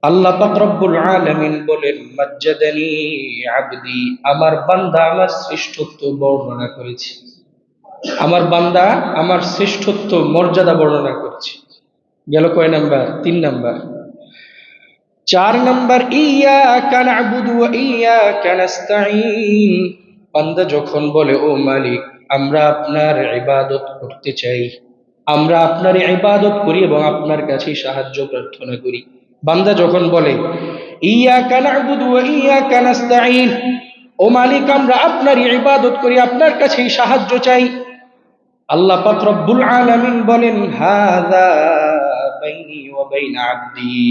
আল্লাহ পাক রব্বুল আলামিন বলেন, মাজ্জাদানি আবদি, আমার বান্দা আমার শ্রেষ্ঠত্ব বর্ণনা করেছে। আমার বান্দা আমার শ্রেষ্ঠত্ব মর্যাদা বর্ণনা করেছে। গেল কয় নাম্বার? 3 নাম্বার। 4 নাম্বার, ইয়াকা না'বুদু ওয়া ইয়াকা নাস্তাঈন। বান্দা যখন বলে, ও মালিক, আমরা আপনার ইবাদত করতে চাই, আমরা আপনার ইবাদত করি এবং আপনার কাছে সাহায্য প্রার্থনা করি। বান্দা যখন বলে, ইয়াকা না'বুদু ওয়া ইয়াকা নাস্তাঈন, ও মালিক, আমরা আপনার ইবাদত করি, আপনার কাছে সাহায্য চাই, আল্লাহ পাক রব্বুল আলামিন বলেন, হাযা বাইনি ওয়া বাইনা আবদি।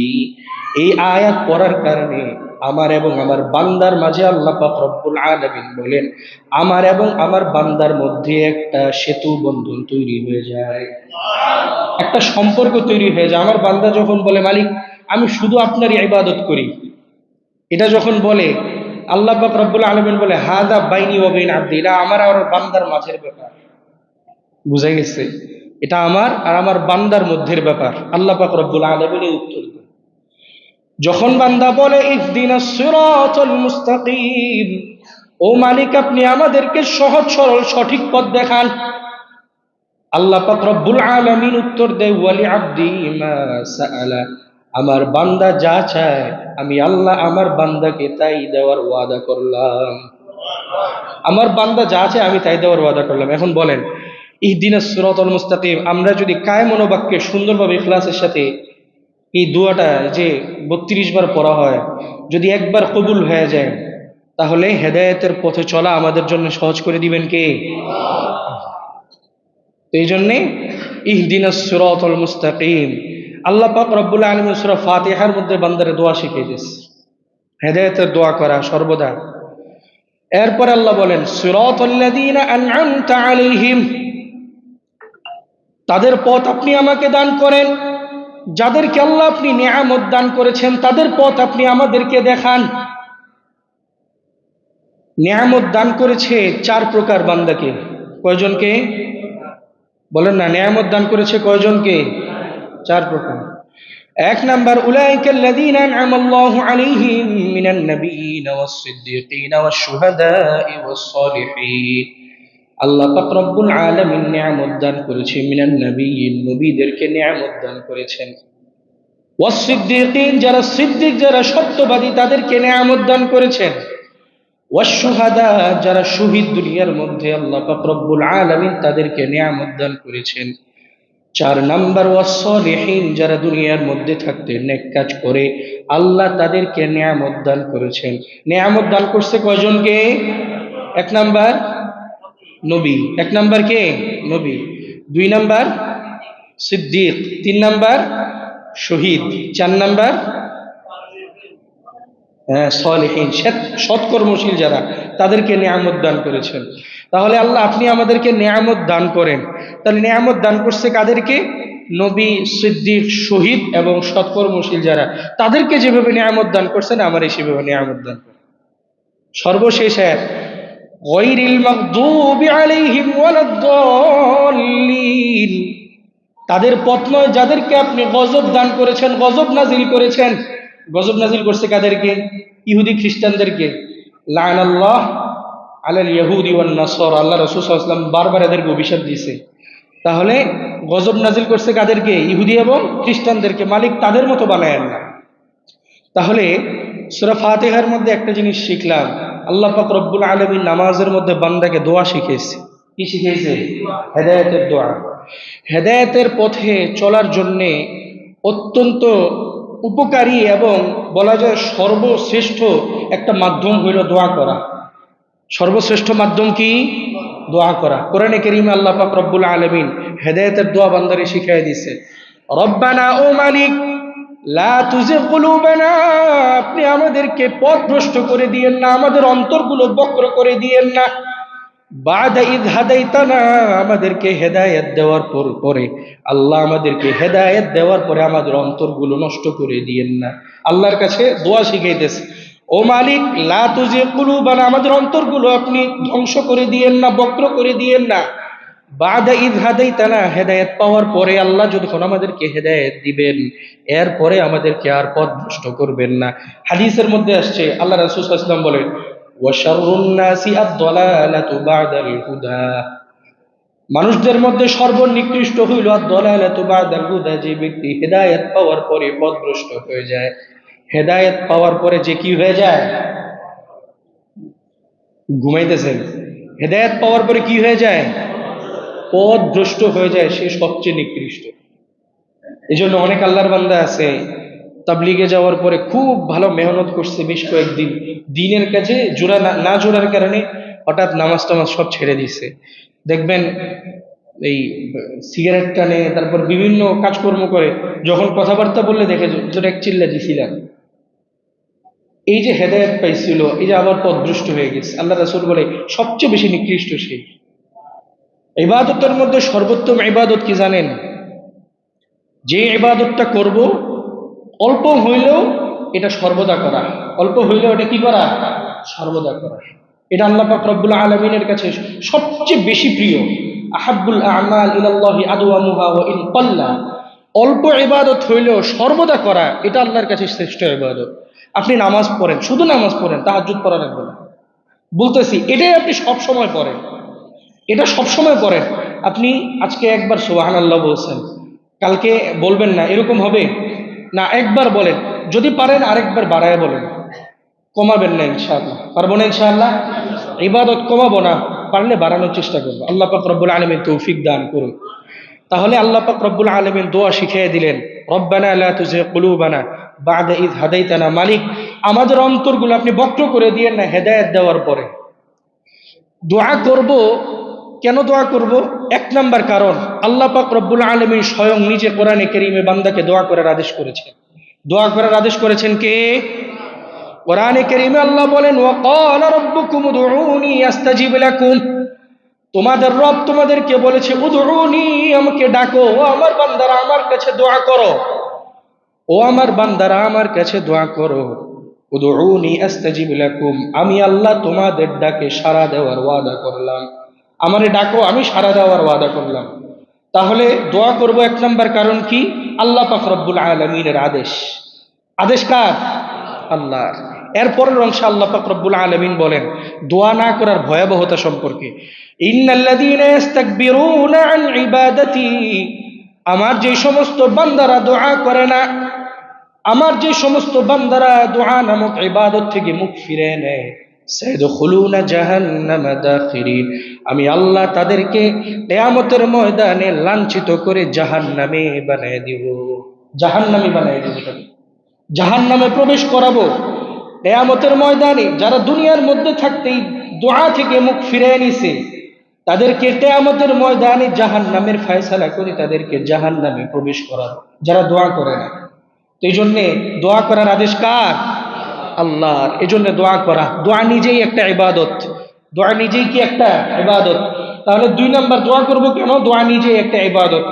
এই আয়াত পড়ার কারণে আমার এবং আমার বান্দার মাঝে আল্লাহ পাক রব্বুল আলামিন বলেন, আমার এবং আমার বান্দার মধ্যে একটা সেতু বন্ধন তৈরি হয়ে যায়, একটা সম্পর্ক তৈরি হয়ে যায়। আমার বান্দা যখন বলে, মালিক, আমি শুধু আপনারই ইবাদত করি, এটা যখন বলে, আল্লাহ পাক রব্বুল আলামিন বলে, হাযা বাইনি ওয়া বাইনা আবদি, এটা আমার আর বান্দার মাঝের ব্যাপার। বুঝা গেছে? এটা আমার আর আমার বান্দার মধ্যের ব্যাপার। আল্লাহ পাক রব্বুল আলামিন উত্তর দেন। যখন বান্দা বলে, ইহদিনাস সিরাতাল মুস্তাকিম, ও মালিক, আপনি আমাদেরকে সহজ সরল সঠিক পথ দেখান, আল্লাহ পাক রব্বুল আলামিন উত্তর দেয়, ওয়ালি আবদি মা সাআলা, আমার বান্দা যা চায় আমি আল্লাহ আমার বান্দাকে তাই দেওয়ার ওয়াদা করলাম। আমার বান্দা যা চায় আমি তাই দেওয়ার ওয়াদা করলাম। এখন বলেন, ইহদিনাস সিরাতাল মুস্তাকিম আমরা যদি কায় মনোবাক্যে সুন্দরভাবে ইখলাসের সাথে এই দোয়াটা যে 32 বার পড়া হয়, যদি একবার কবুল হয়ে যায়, তাহলে হেদায়েতের পথে চলা আমাদের জন্য সহজ করে দিবেন কে? এই জন্যে ইহদিনাস সিরাতাল মুস্তাকিম আল্লাহ পাক রব্বুল আলামিন সূরা ফাতিহার মধ্যে বান্দারে দোয়া শিখিয়ে দিয়েছে, হেদায়েতের দোয়া করা সর্বদা। এরপর আল্লাহ বলেন, সিরাতাল্লাযীনা আন'আমতা আলাইহিম, তাদের পথ আপনি আমাকে দান করেন, যাদেরকে আল্লাহ আপনি নিয়ামত দান করেছেন তাদের পথ আপনি আমাদেরকে দেখান। নিয়ামত দান করেছে 4 প্রকার বান্দাকে। কয়জনকে? বলেন না, নিয়ামত দান করেছে কয়জনকে? 4 প্রকার। 1 নাম্বার, উলাইকাল্লাযীনা আন'আমাল্লাহু আলাইহিম মিনান নাবিয়্যিনা ওয়াস-সিদ্দীকিনা ওয়াশ-শুহাদা'i ওয়াস-সালিহিন। আল্লাহ পাক রব্বুল আলামিন নিয়ামত দান করেছে মিনান নাবিয়্যিন, নবীদেরকে নিয়ামত দান করেছেন, ওয়াস-সিদ্দীকিন যারা সিদ্দিক, যারা সত্যবাদী, তাদেরকে নিয়ামত দান করেছেন, ওয়াশ-শুহাদা যারা শহীদ দুনিয়ার মধ্যে আল্লাহ পাক রব্বুল আলামিন তাদেরকে নিয়ামত দান করেছেন। 4 নাম্বার, ওয়াস-সালিহিন যারা দুনিয়ার মধ্যে থাকতে নেক কাজ করে আল্লাহ তাদেরকে নিয়ামত দান করেছেন। নিয়ামত দান করছে কয়জনকে? 1 নাম্বার নবী। 1 নাম্বার কে? নবী। 2 নাম্বার সিদ্দিক। 3 নাম্বার শহীদ। 4 নাম্বার সালেহীন, সৎকর্মশীল যারা, তাদেরকে নিয়ামত দান করেছেন। তাহলে আল্লাহ আপনি আমাদেরকে নিয়ামত দান করেন, তাহলে নিয়ামত দান করছে কাদেরকে? নবী, সিদ্দিক, শহীদ এবং সৎকর্মশীল যারা, তাদেরকে যেভাবে নিয়ামত দান করছেন আমারে সেভাবে নিয়ামত দান করেন। সর্বশেষ আয়াত, গায়রিল মাগদুবি আলাইহিম ওয়ালাদ-দাল্লিন, তাদের পথ নয় যাদেরকে আপনি গজব দান করেছেন, গজব নাজিল করেছেন। গজব নাজিল করছে কাদেরকে? ইহুদি খ্রিস্টানদেরকে। লাআনাল্লাহ আলাল ইয়াহুদি ওয়ান নাসারা, আল্লাহ রাসূল সাল্লাল্লাহু আলাইহি ওয়াসাল্লাম বারবার এদেরকে অভিশাপ দিয়েছে। তাহলে গজব নাজিল করছে কাদেরকে? ইহুদি এবং খ্রিস্টানদেরকে। মালিক তাদের মতো বানায়েন না। তাহলে সূরা ফাতিহার মধ্যে একটা জিনিস শিখলাম, আল্লাহ পাক রব্বুল আলামিন নামাজের মধ্যে বান্দাকে দোয়া শিখিয়েছে। কি শিখিয়েছে? হেদায়েতের দোয়া। হেদায়েতের পথে চলার জন্যে অত্যন্ত উপকারী এবং বলা যায় সর্বশ্রেষ্ঠ একটা মাধ্যম হইল দোয়া করা। সর্বশ্রেষ্ঠ মাধ্যম কি? দোয়া করা। কোরআনে কারীমে আল্লাহ পাক রব্বুল আলামিন হেদায়েতের দোয়া বান্দারে শিখিয়ে দিয়েছে। রব্বানা, ও মালিক, লা তুজিগ কুলুবানা, আপনি আমাদেরকে পথভ্রষ্ট করে দিয়েন না, আমাদের অন্তরগুলো বক্র করে দিয়েন না। বাদা ইদ হাদাইতানা, আমাদেরকে হেদায়েত দেওয়ার পরে আল্লাহ আমাদেরকে হেদায়েত দেওয়ার পরে আমাদের অন্তরগুলো নষ্ট করে দিয়েন না। আল্লাহর কাছে দোয়া শিখাইতেছে, ও মালিক, লা তুজিগ কুলুবানা, আমাদের অন্তরগুলো আপনি ধ্বংস করে দিয়েন না, বক্র করে দিয়েন না। বাদা ইয হাদাইতানা, হেদায়েত পাওয়ার পরে আল্লাহ যখন আমাদেরকে হেদায়েত দিবেন, এরপরে আমাদেরকে আর পথভ্রষ্ট করবেন না। হাদিসের মধ্যে আসছে, আল্লাহ রাসূল সাল্লাল্লাহু আলাইহি ওয়াসাল্লাম বলেন, ওয়া শাররুন নাসি আদ-দালালাতু বা'দাল হুদা, মানুষদের মধ্যে সর্বনিকৃষ্ট হইল আদ-দালালাতু বা'দাল হুদা, যে ব্যক্তি হেদায়েত পাওয়ার পরে পথভ্রষ্ট হয়ে যায়। হেদায়েত পাওয়ার পরে যে কি হয়ে যায়? ঘুমাইতেছেন। হেদায়েত পাওয়ার পরে কি হয়ে যায়? পথভ্রষ্ট হয়ে যায়, সে সবচেয়ে নিকৃষ্ট। এই জন্য অনেক আল্লাহর বান্দা আছে, তাবলিগে যাওয়ার পরে খুব ভালো মেহনত করছে বেশ কয়েকদিন, দিনের কাছে জোড়া না জোড়ার কারণে হঠাৎ নামাজ টামাজ সব ছেড়ে দিছে। দেখবেন এই সিগারেট টানে, তারপর বিভিন্ন কাজকর্ম করে, যখন কথাবার্তা বললে দেখে জোরে এক চিল্লা দিছিলাম। এই যে হেদায়েত পাইছিল, এই যে আবার পথভ্রষ্ট হয়ে গেছে। আল্লাহ রাসূল বলে সবচেয়ে বেশি নিকৃষ্ট সেই। ইবাদতের মধ্যে সর্বোত্তম ইবাদত কি জানেন? যে ইবাদতটা করব অল্প হইলেও এটা সর্বদা করা, অল্প হইলেও এটা কি করা? সর্বদা করা। এটা আল্লাহ পাক রব্বুল আলামিনের কাছে সবচেয়ে বেশি প্রিয়। আহাব্বুল আমাল ইলাল্লাহি আদওয়ামুহা ওয়া ইন ক্বাল্লা, অল্প ইবাদত হইলেও সর্বদা করা, এটা আল্লাহর কাছে শ্রেষ্ঠ ইবাদত। আপনি নামাজ পড়েন, শুধু নামাজ পড়েন, তাহাজ্জুদ পড়া লাগবে না, বলতেছি এটাই আপনি সব সময় পড়েন, এটা সব সময় পড়েন। আপনি আজকে একবার সুবহানাল্লাহ বলছেন, কালকে বলবেন না, এরকম হবে না। একবার বলেন, যদি পারেন আরেকবার বাড়ায় বলেন, কমাবেন না ইনশাআল্লাহ। পারবো না ইনশাআল্লাহ? ইবাদত কমাবো না, পারলে বাড়ানোর চেষ্টা করবো। আল্লাহ পাক রব্বুল আলামিন তৌফিক দান করুন। তাহলে আল্লাহ পাক রব্বুল আলামিন দোয়া শিখিয়ে দিলেন, রব্বানা লা তুযিগ কুলুবানা বা'দা ইয হাদাইতানা। মালিক, আমাদের অন্তরগুলো আপনি বক্র করে দিয়েন না হেদায়েত দেওয়ার পরে। দোয়া করব, কেন দোয়া করব? এক নাম্বার কারণ, আল্লাহ পাক রব্বুল আলামিন স্বয়ং নিজে কোরআনে কারীমে বান্দাকে দোয়া করার আদেশ করেছেন। দোয়া করার আদেশ করেছেন কে? কোরআনে কারীমে আল্লাহ বলেন, ওয়া ক্বালা রাব্বুকুম উদউনি আস্তাজিব লাকুম, তোমাদের রব তোমাদেরকে বলেছে উদউনি, আমাকে ডাকো, ও আমার বান্দারা আমার কাছে দোয়া করো, ও আমার বান্দারা আমার কাছে দোয়া করো। উদউনি আস্তাজিব লাকুম, আমি আল্লাহ তোমাদের ডাকে সাড়া দেওয়ার ওয়াদা করলাম। আমারে ডাকো, আমি সাড়া দেওয়ার ওয়াদা করলাম। তাহলে দোয়া করব এক নাম্বার কারণ কি? আল্লাহ পাক রব্বুল আলামিনের আদেশ। আদেশ কার? আল্লাহর। এরপরের অংশে আল্লাহ পাক রব্বুল আলামিন বলেন দোয়া না করার ভয়াবহতা সম্পর্কে, ইন্নাল্লাযীনা ইস্তাকবিরুনা আন ইবাদাতি, আমার যে সমস্ত বান্দারা দোয়া করে না, আমার যে সমস্ত বান্দারা দোয়া নামক ইবাদত থেকে মুখ ফিরে নেয়, সাইদখুলুনা জাহান্নামা দাখিরিন, আমি আল্লাহ তাদেরকে কিয়ামতের ময়দানে লাঞ্ছিত করে জাহান্নামে বানায় দিব। জাহান্নামী বানায় দিব, জাহান্নামে প্রবেশ করাবো কিয়ামতের ময়দানে। যারা দুনিয়ার মধ্যে থাকতেই দোয়া থেকে মুখ ফিরে নিছে, তাদেরকে কিয়ামতের ময়দানে জাহান্নামের ফয়সালা করে তাদেরকে জাহান্নামে প্রবেশ করাবো, যারা দোয়া করে না। তো এই জন্যে দোয়া করার আদেশ কার? আল্লাহর। এই জন্য দোয়া করা, দোয়া নিজেই একটা ইবাদত। দোয়া নিজেই কি একটা ইবাদত? তাহলে দুই নাম্বার দোয়া করব কেন? দোয়া নিজেই একটা ইবাদত।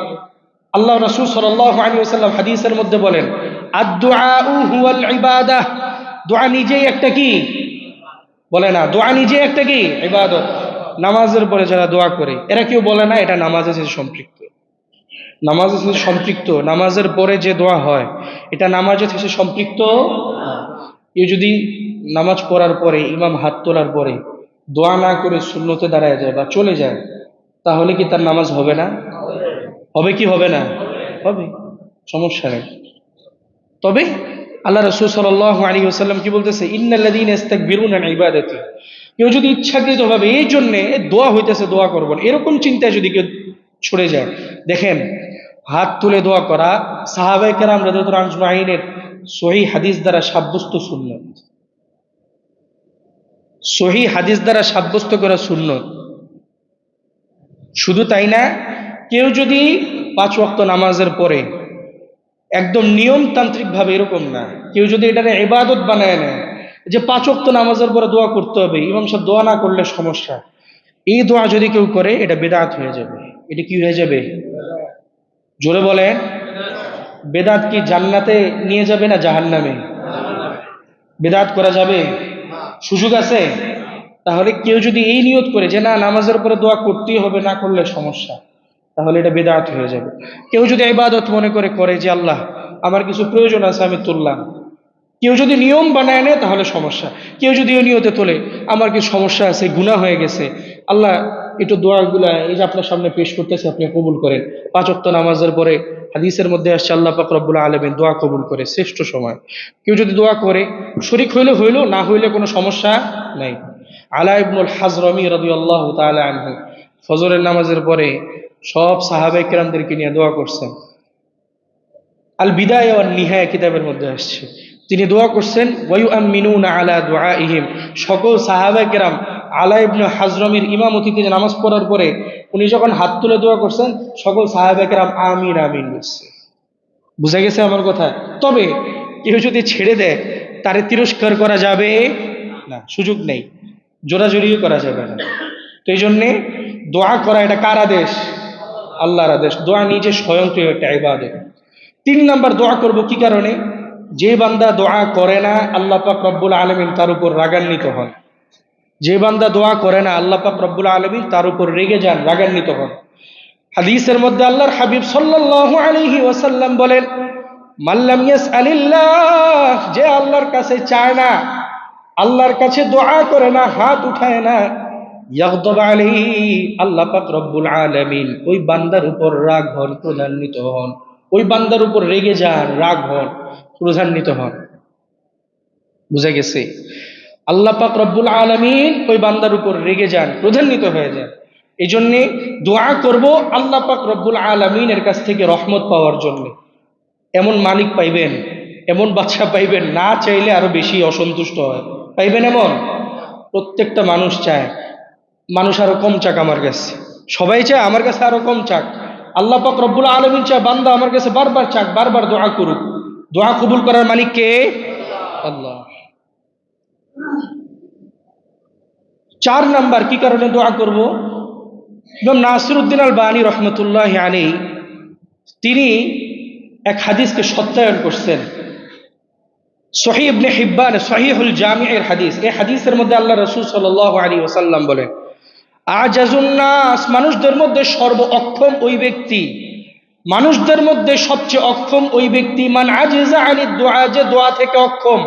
আল্লাহ রাসূল সাল্লাল্লাহু আলাইহি ওয়াসাল্লাম হাদিসের মধ্যে বলেন, আদ-দুআউ হুয়াল ইবাদাহ, দোয়া নিজেই একটা কি? বলে না, দোয়া নিজেই একটা কি? ইবাদত। নামাজের পরে যারা দোয়া করে, এরা কেউ বলে না এটা নামাজের সাথে সম্পৃক্ত। নামাজের সাথে সম্পৃক্ত, নামাজের পরে যে দোয়া হয় এটা নামাজের সাথে সম্পৃক্ত। কেউ যদি নামাজ পড়ার পরে, ইমাম হাত তোলার পরে দোয়া না করে সুন্নতে দাঁড়ায় যায় বা চলে যায়, তাহলে কি তার নামাজ হবে না? হবে কি হবে না? হবে, সমস্যা নেই। তবে আল্লাহ রাসূল সাল্লাল্লাহু আলাইহি ওয়াসাল্লাম কি বলতেছে, ইন্নাল্লাযীনা ইস্তাকবিরুনা আন ইবাদাতি, কেউ যদি ইচ্ছাকৃতভাবে এই জন্য দোয়া হইতেছে দোয়া করব না এরকম চিন্তায় যদি কেউ ছড়ে যায়, দেখেন হাত তুলে দোয়া করা সাহাবায়ে কেরাম রাদিয়াল্লাহু আজমাইনের সহিহ হাদিস দ্বারা সাব্যস্ত সুন্নাত, সহিহ হাদিস দ্বারা সাব্যস্ত করা সুন্নাত। শুধু তাই না, কেউ যদি 5 ওয়াক্ত নামাজের পরে একদম নিয়মতান্ত্রিক ভাবে, এরকম না, কেউ যদি এটাকে ইবাদত বানায় নেয় যে 5 ওয়াক্ত নামাজের পরে দোয়া করতে হবে, ইমাম সাহেব দোয়া না করলে সমস্যা, এই দোয়া যদি কেউ করে এটা বেদাত হয়ে যাবে। এটা কি হয়ে যাবে? জোরে বলেন। বেদাত কি জান্নাতে নিয়ে যাবে না জাহান্নামে? বেদাত করা যাবে? সুযোগ আছে? তাহলে কেউ যদি এই নিয়ত করে যে না নামাজের পরে দোয়া করতেই হবে, না করলে সমস্যা, তাহলে এটা বেদাত হয়ে যাবে। কেউ যদি ইবাদত মনে করে যে আল্লাহ আমার কিছু প্রয়োজন আছে আমি তুললাম, কেউ যদি নিয়ম বানায় নেয় তাহলে সমস্যা। কেউ যদি এই নিয়তে তোলে আমার কিছু সমস্যা আছে, গুনাহ হয়ে গেছে, আল্লাহ একটু দোয়াগুলা এই যে আপনার সামনে পেশ করতেছে আপনি কবুল করেন। 5 ওয়াক্ত নামাজের পরে হাদিসের মধ্যে আসছে আল্লাহ পাক রব্বুল আলামিন দোয়া কবুল করে শ্রেষ্ঠ সময়। কেউ যদি দোয়া করে শরীক হইলে হইল, না হইলে কোনো সমস্যা নাই। আলা ইবনুল হাজরমি রাদিয়াল্লাহু তাআলা আনহু ফজরের নামাজের পরে সব সাহাবায়ে কেরামদেরকে নিয়ে দোয়া করছেন। আল বিদায়া ওয়ান নিহায়া কিতাবের মধ্যে আসছে তিনি দোয়া করছেন ওয়ায়ুআমিনুনা আলা দুআইহিম। সকল সাহাবায়ে কেরাম আলা ইবনে হাজরমির ইমামতিতে নামাজ পড়ার পরে উনি যখন হাত তুলে দোয়া করছেন, সকল সাহাবায়ে কেরাম আমিন আমিন বলছে। বুঝা গেছে আমার কথা? তবে কেউ যদি ছেড়ে দেয় তারে তিরস্কার করা যাবে না, সুযোগ নেই, জোরাজুরিও করা যাবে না। তো এই জন্যে দোয়া করা এটা কার আদেশ? আল্লাহর আদেশ। দোয়া নিজে স্বয়ংক্রিয় একটা ইবাদত। 3 নাম্বার, দোয়া করব কি কারণে? যে বান্দা দোয়া করে না আল্লাহ পাক রব্বুল আলামিন তার উপর রাগান্বিত হন। যে বান্দা দোয়া করে না আল্লাহ পাক রব্বুল আলামিন তার উপর রেগে যান, রাগান্বিত হন। হাদিসের মধ্যে আল্লাহর হাবিব সাল্লাল্লাহু আলাইহি ওয়াসাল্লাম বলেন, মাল্লাম ইয়াসআলিল্লাহ, যে আল্লাহর কাছে চায় না, আল্লাহর কাছে দোয়া করে না, হাত উঠায় না, ইয়াগদাব আলাইহি, আল্লাহ পাক রব্বুল আলামিন ওই বান্দার উপর রাগ হন, ক্রোধান্বিত হন। ওই বান্দার উপর রেগে যান, রাগ হন, ক্রোধান্বিত হন। বুঝা গেছে? আল্লাহ পাক রব্বুল আলামিন ওই বান্দার উপর রেগে যান, ক্রোধান্বিত হয়ে যান। এই জন্যে দোয়া করব আল্লাহ পাক রব্বুল আলামিনের কাছ থেকে রহমত পাওয়ার জন্য। এমন মালিক পাইবেন, এমন বাদশা পাইবেন, না চাইলে আরো বেশি অসন্তুষ্ট হয়, পাইবেন এমন। প্রত্যেকটা মানুষ চায় মানুষ আরো কম চাক আমার কাছে, সবাই চায় আমার কাছে আরো কম চাক। আল্লাহ পাক রব্বুল আলামিন চায় বান্দা আমার কাছে বারবার চাক, বারবার দোয়া করুক। দোয়া কবুল করার মালিক কে? আল্লাহ। 4 নাম্বার কি কারণে দোয়া করব? ইমাম নাসিরউদ্দিন আলবানী রহমতুল্লাহি আলাইহি তিনি এক হাদিসকে সত্যায়ন করছেন। সহিহ ইবনে হিব্বান সহিহুল জামিউর হাদিস। এই হাদিসের মধ্যে আল্লাহ রাসূল সাল্লাল্লাহু আলাইহি ওয়াসাল্লাম বলেন, আজাজুন নাস, মানুষদের মধ্যে সর্ব অক্ষম ওই ব্যক্তি, মানুষদের মধ্যে সবচেয়ে অক্ষম ওই ব্যক্তি, মান আজিজা আনিদ দুআ, যে দোয়া থেকে অক্ষম,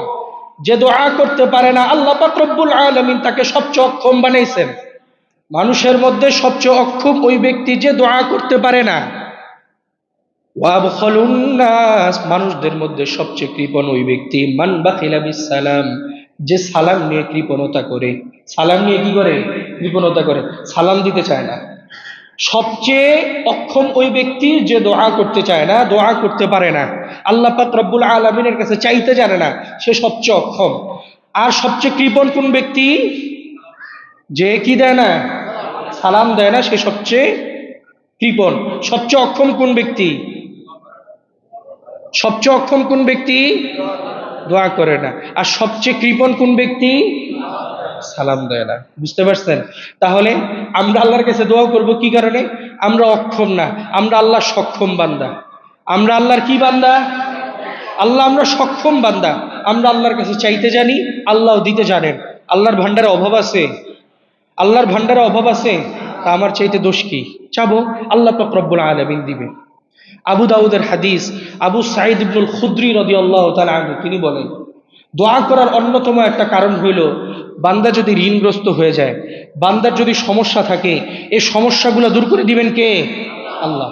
যে দোয়া করতে পারে না। আল্লাহ পাক রব্বুল আলামিন তাকে সবচেয়ে অক্ষম বানাইছেন। মানুষের মধ্যে সবচেয়ে অক্ষম ওই ব্যক্তি যে দোয়া করতে পারে না। ওয়াবখালুন নাস, মানুষদের মধ্যে সবচেয়ে কৃপণ ওই ব্যক্তি, মান বাখিলা বিস সালাম, যে সালাম নিয়ে কৃপণতা করে। সালাম নিয়ে কি করে? কৃপণতা করে, সালাম দিতে চায় না। সবচেয়ে অক্ষম ওই ব্যক্তি যে দোয়া করতে চায় না, দোয়া করতে পারে না, আল্লাহ পাক রব্বুল আলামিনের কাছে চাইতে জানে না, সে সবচেয়ে অক্ষম। আর সবচেয়ে কৃপণ কোন ব্যক্তি? যে কি দেয় না, সালাম দেয় না, সে সবচেয়ে কৃপণ। সবচেয়ে অক্ষম কোন ব্যক্তি? সবচেয়ে অক্ষম কোন ব্যক্তি? দোয়া করে না। আর সবচেয়ে কৃপণ কোন ব্যক্তি? সালাম দেয় না। বুঝতে পারছেন? তাহলে আমরা আল্লাহর কাছে দোয়া করব কি কারণে? আমরা অক্ষম না, আমরা আল্লাহর সক্ষম বান্দা। আমরা আল্লাহর কি বান্দা? আল্লাহ, আমরা সক্ষম বান্দা। আমরা আল্লাহর কাছে চাইতে জানি, আল্লাহ দিতে জানেন। আল্লাহর ভান্ডারে অভাব আছে? আল্লাহর ভান্ডারে অভাব আছে? তা আমার চাইতে দোষ কি? চাবো, আল্লাহ পাক রব্বুল আলামিন দিবে। আবু দাউদের হাদিস, আবু সাঈদ ইবনুল খুদরি রাদিয়াল্লাহু তাআলা আনহু তিনি বলেন, দোয়া করার অন্যতম একটা কারণ হইল বান্দা যদি ঋণগ্রস্ত হয়ে যায়, বান্দার যদি সমস্যা থাকে, এই সমস্যাগুলো দূর করে দিবেন কে? আল্লাহ।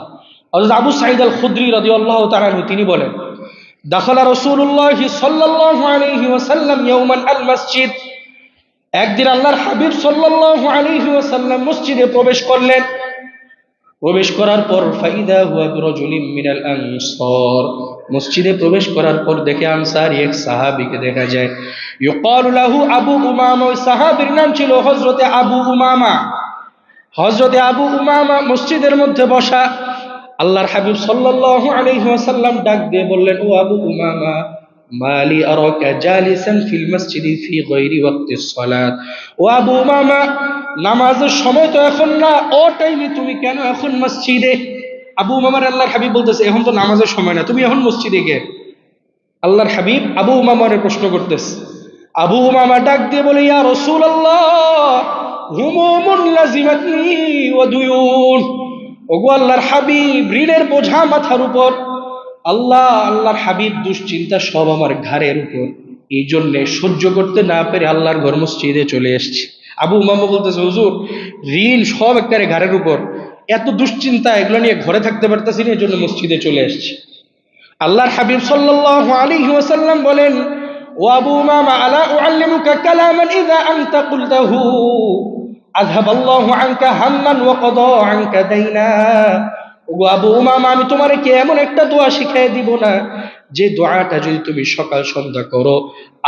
হযরত আবু সাঈদ আল খুদরি রাদিয়াল্লাহু তাআলা আনহু তিনি বলেন, দাখালা রাসূলুল্লাহ সাল্লাল্লাহু আলাইহি ওয়াসাল্লাম ইয়াওমান আল মসজিদ, একদিন আল্লাহর হাবিব সাল্লাল্লাহু আলাইহি ওয়াসাল্লাম মসজিদে প্রবেশ করলেন। প্রবেশ করার পর ফাইদা হুয়া বিরাজুলিম মিনাল আনসার, মসজিদে প্রবেশ করার পর দেখে আনসারী এক সাহাবীকে দেখা যায়। ইউকালু লাহু আবু উমামা, ওই সাহাবীর নাম ছিল হযরতে আবু উমামা। হযরতে আবু উমামা মসজিদের মধ্যে বসা। আল্লাহর হাবিব সাল্লাল্লাহু আলাইহি ওয়াসাল্লাম ডাক দিয়ে বললেন, ও আবু উমামা, মালি আরাকা জালিসান ফিল মসজিদি ফি গায়রি ওয়াক্তিস সালাত। ও আবু উমামা, নামাজের সময় তো এখন না, ও টাইমে তুমি কেন এখন মসজিদে? আবু উমামার আল্লাহর হাবিব বলতেছে, এখন তো নামাজের সময় না, তুমি এখন মসজিদে গে? আল্লাহর হাবিব আবু উমামারে প্রশ্ন করতেছে। আবু উমামা ডাক দিয়ে বলে, ইয়া রাসূলুল্লাহ, হুমুমুন লাজিমাতনি ওয়া দুয়ুন। ওগো আল্লাহর হাবিব, ঋণের বোঝা মাথার উপর। আল্লাহর হাবিব, দুশ্চিন্তা সব আমার ঘাড়ের উপর। এই জন্যে সহ্য করতে না পেরে আল্লাহর ঘর মসজিদে চলে এসেছি। আবু উমামা বলতেছে, হুজুর, ঋণ সব একবারে ঘাড়ের উপর, এত দুশ্চিন্তা, এগুলো নিয়ে ঘরে থাকতে পারতেছি না, এই জন্য মসজিদে চলে এসেছি। আল্লাহর হাবিব সাল্লাল্লাহু আলাইহি ওয়াসাল্লাম বলেন, ও আবু উমামা, আলা উআল্লিমুকা কালামান ইযা আনতা কুলতাহু আযহাবাল্লাহু আনকা হাম্মান ওয়া কাদা আনকা দাইনা। ওগো আবু উমামা, আমি তোমারে কি এমন একটা দোয়া শিখিয়ে দিব না, যে দোয়াটা যদি তুমি সকাল সন্ধ্যা করো,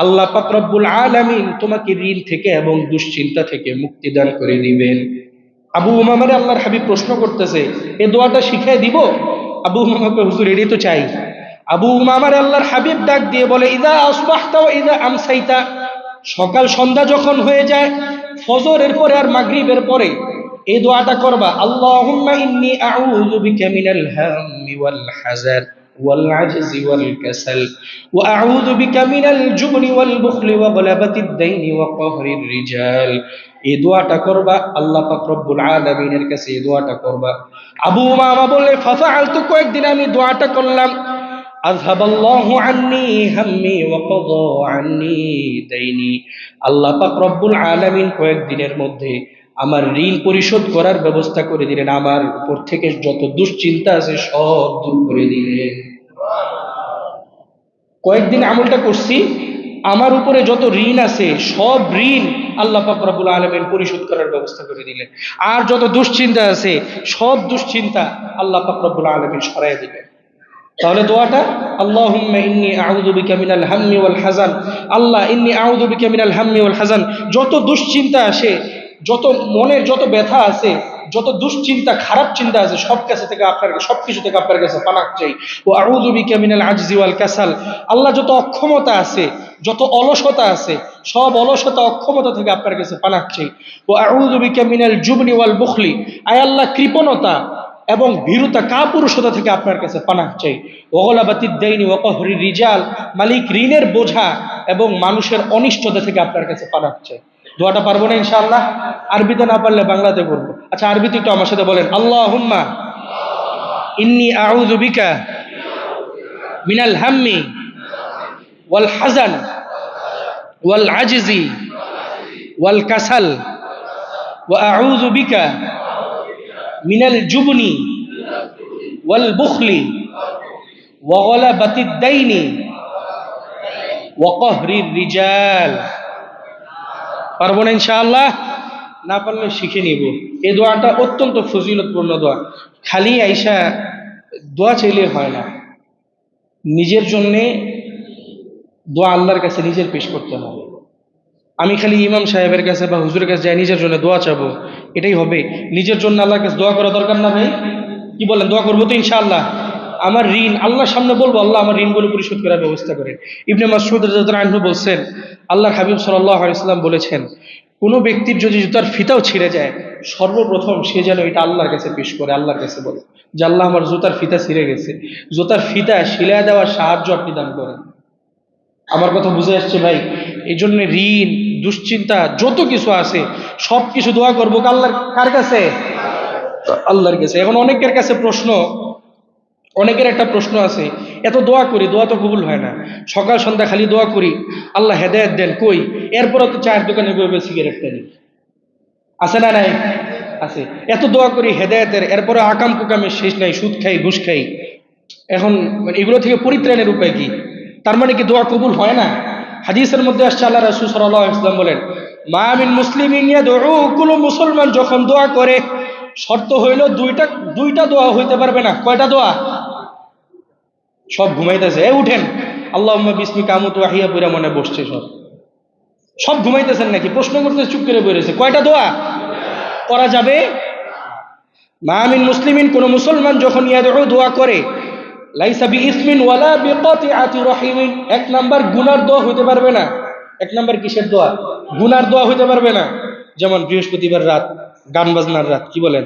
আল্লাহ পাক রব্বুল আলামিন তোমাকে ঋণ থেকে এবং দুশ্চিন্তা থেকে মুক্তি দান করে দিবেন। আবু উমামারে আল্লাহর হাবিব প্রশ্ন করতেছে, এই দোয়াটা শিখিয়ে দিব? আবু উমামাকে, হুজুর, এটাই তো চাই। আবু উমামার আল্লাহর হাবিব ডাক দিয়ে বলে, ইযা আসবাহতা ওয়া ইযা আমসাইতা, সকাল সন্ধ্যা যখন হয়ে যায়, ফজরের পরে আর মাগরিবের পরে এই দোয়াটা করবা, আল্লাহুম্মা ইন্নী আউযু বিকা মিনাল হাম্মি ওয়াল হাজান ওয়াল আজজি ওয়াল কাসাল ওয়া আউযু বিকা মিনাল জুবনি ওয়াল বুখলি ওয়া গলাবাতিদ দাইনি ওয়া কাহরির রিজাল। এই দোয়াটা করবা, আল্লাহ পাক রব্বুল আলামিনের কাছে এই দোয়াটা করবা। আবু উমামা বলে, ফাফআলতু, কয়েকদিন আমি দোয়াটা করলাম। আযহাবাল্লাহু আন্নী হাম্মি ওয়া কাদা আন্নী দাইনি। আল্লাহ পাক রব্বুল আলামিন কয়েকদিনের মধ্যে আমার ঋণ পরিশোধ করার ব্যবস্থা করে দিলেন, আমার উপর থেকে যত দুশ্চিন্তা আছে সব দূর করে দিলেন। কয়েকদিন আমলটা করছি, আমার উপরে যত ঋণ আছে সব ঋণ আল্লাহ পাক রব্বুল আলামিন পরিশোধ করার ব্যবস্থা করে দিলেন। আর যত দুশ্চিন্তা আছে সব দুশ্চিন্তা আল্লাহ পাক রব্বুল আলামিন সরাইয়া দিলেন। তাহলে দোয়াটা, আল্লাহুম্মা ইন্নী আউযু বিকা মিনাল হাম্মি ওয়াল হাজান, আল্লাহ ইন্নী আউযু বিকা মিনাল হাম্মি ওয়াল হাজান, যত দুশ্চিন্তা আসে, যত মনের যত ব্যথা আছে, যত দুশ্চিন্তা খারাপ চিন্তা আছে, সবকিছু থেকে আপনার কাছে পানাহ চাই। ও আউযু বিকা মিনাল আজজি ওয়াল কাসাল, আল্লাহ যত অক্ষমতা আছে, যত অলসতা আছে, সব অলসতা অক্ষমতা থেকে আপনার কাছে পানাহ চাই। ও আউযু বিকা মিনাল জুবনি ওয়াল বুখলি, আয় আল্লাহ, কৃপণতা এবং ভীরুতা, কাপুরুষতা থেকে আপনার কাছে পানাহ চাই। ওগলাবাতিদ দাইনি ওয়া কাহরির রিজাল, মালিক ঋণের বোঝা এবং মানুষের অনিষ্টতা থেকে আপনার কাছে পানাহ চাই। দোয়াটা পারবো না ইনশাআল্লাহ? আরবিতে না পারলে বাংলাতে বলবো। আচ্ছা, আরবিতে একটু আমার সাথে বলেন, আল্লাহুম্মা ইন্নী আউযু বিকা মিনাল হাম্মি ওয়াল হাজান ওয়াল আজজি ওয়াল কাসাল ওয়া আউযু বিকা মিনাল জুবনি ওয়াল বুখলি ওয়া গলাবাতিদ দাইনি ওয়া কাহরির রিজাল। পারবো না ইনশাআল্লাহ? না পারলে শিখে নিব। এই দোয়াটা অত্যন্ত ফজিলতপূর্ণ দোয়া। খালি আইসা দোয়া চাইলে হয় না, নিজের জন্যে দোয়া আল্লাহর কাছে নিজের পেশ করতে হবে। আমি খালি ইমাম সাহেবের কাছে বা হুজুরের কাছে যাই নিজের জন্য দোয়া চাবো, এটাই হবে? নিজের জন্য আল্লাহর কাছে দোয়া করা দরকার না ভাই? কি বলেন? দোয়া করবো তো ইনশাআল্লাহ? আমার ঋণ আল্লাহর সামনে বলবো, আল্লাহ আমার ঋণগুলো পরিশোধ করার ব্যবস্থা করেন। ইবনে মাসউদ রাদিয়াল্লাহু আনহু বলছেন, আল্লাহর হাবিব সাল্লাল্লাহু আলাইহি ওয়াসাল্লাম বলেছেন, কোনো ব্যক্তির যদি জুতার ফিতাও ছিঁড়ে যায়, সর্বপ্রথম সে যেন এটা আল্লাহর কাছে পেশ করে, আল্লাহর কাছে বলে যে, আল্লাহ, আমার জুতার ফিতা ছিঁড়ে গেছে, জুতার ফিতা সিলাই দেওয়ার সাহায্য আপনি দান করেন। আমার কথা বুঝে আসছে ভাই? এই জন্য ঋণ, দুশ্চিন্তা যত কিছু আছে সব কিছু দোয়া করবো কার কাছে? আল্লাহর কাছে। এখন অনেকের কাছে প্রশ্ন, অনেকের একটা প্রশ্ন আছে, এত দোয়া করি, দোয়া তো কবুল হয় না, সকাল সন্ধ্যা খালি দোয়া করি, আল্লাহ হেদায়েত দেন, কই? এরপরে তো চায়ের দোকানে বসে সিগারেট টানি, আছে না নাই? আছে। এত দোয়া করি হেদায়েতের, এরপরে আকাম কুকামের শেষ নাই, সুদ খাই, ঘুষ খাই। এখন এগুলো থেকে পরিত্রাণের উপায় কি? তার মানে কি দোয়া কবুল হয় না? হাদিসের মধ্যে আসছে, আল্লাহ রাসূল সাল্লাল্লাহু আলাইহি ওয়াসাল্লাম বলেন, মা মিন মুসলিমিন ইয়াদউ, কোন মুসলমান যখন দোয়া করে, শর্ত হইল দুইটা দোয়া হইতে পারবে না। কয়টা দোয়া? সব ঘুমাইতেছে, উঠেন, আল্লাহুম্মা বিসমিকা আমুতু ওয়া আহইয়া পুরা মনে বসছে, সব ঘুমাইতেছেন নাকি? প্রশ্ন করতে চুপ করে বসেছে। কয়টা দোয়া করা যাবে? মা মিন মুসলিমিন, কোন মুসলমান যখন ইয়াদউ, দোয়া করে, লাইসা বিইসমিন ওয়ালা বিকাতিআতি রাহিমিন, এক নাম্বার গুনার দোয়া হইতে পারবে না। এক নাম্বার কিসের দোয়া? গুনার দোয়া হইতে পারবে না। যেমন বৃহস্পতিবার রাত, গান বাজনার রাত, কি বলেন?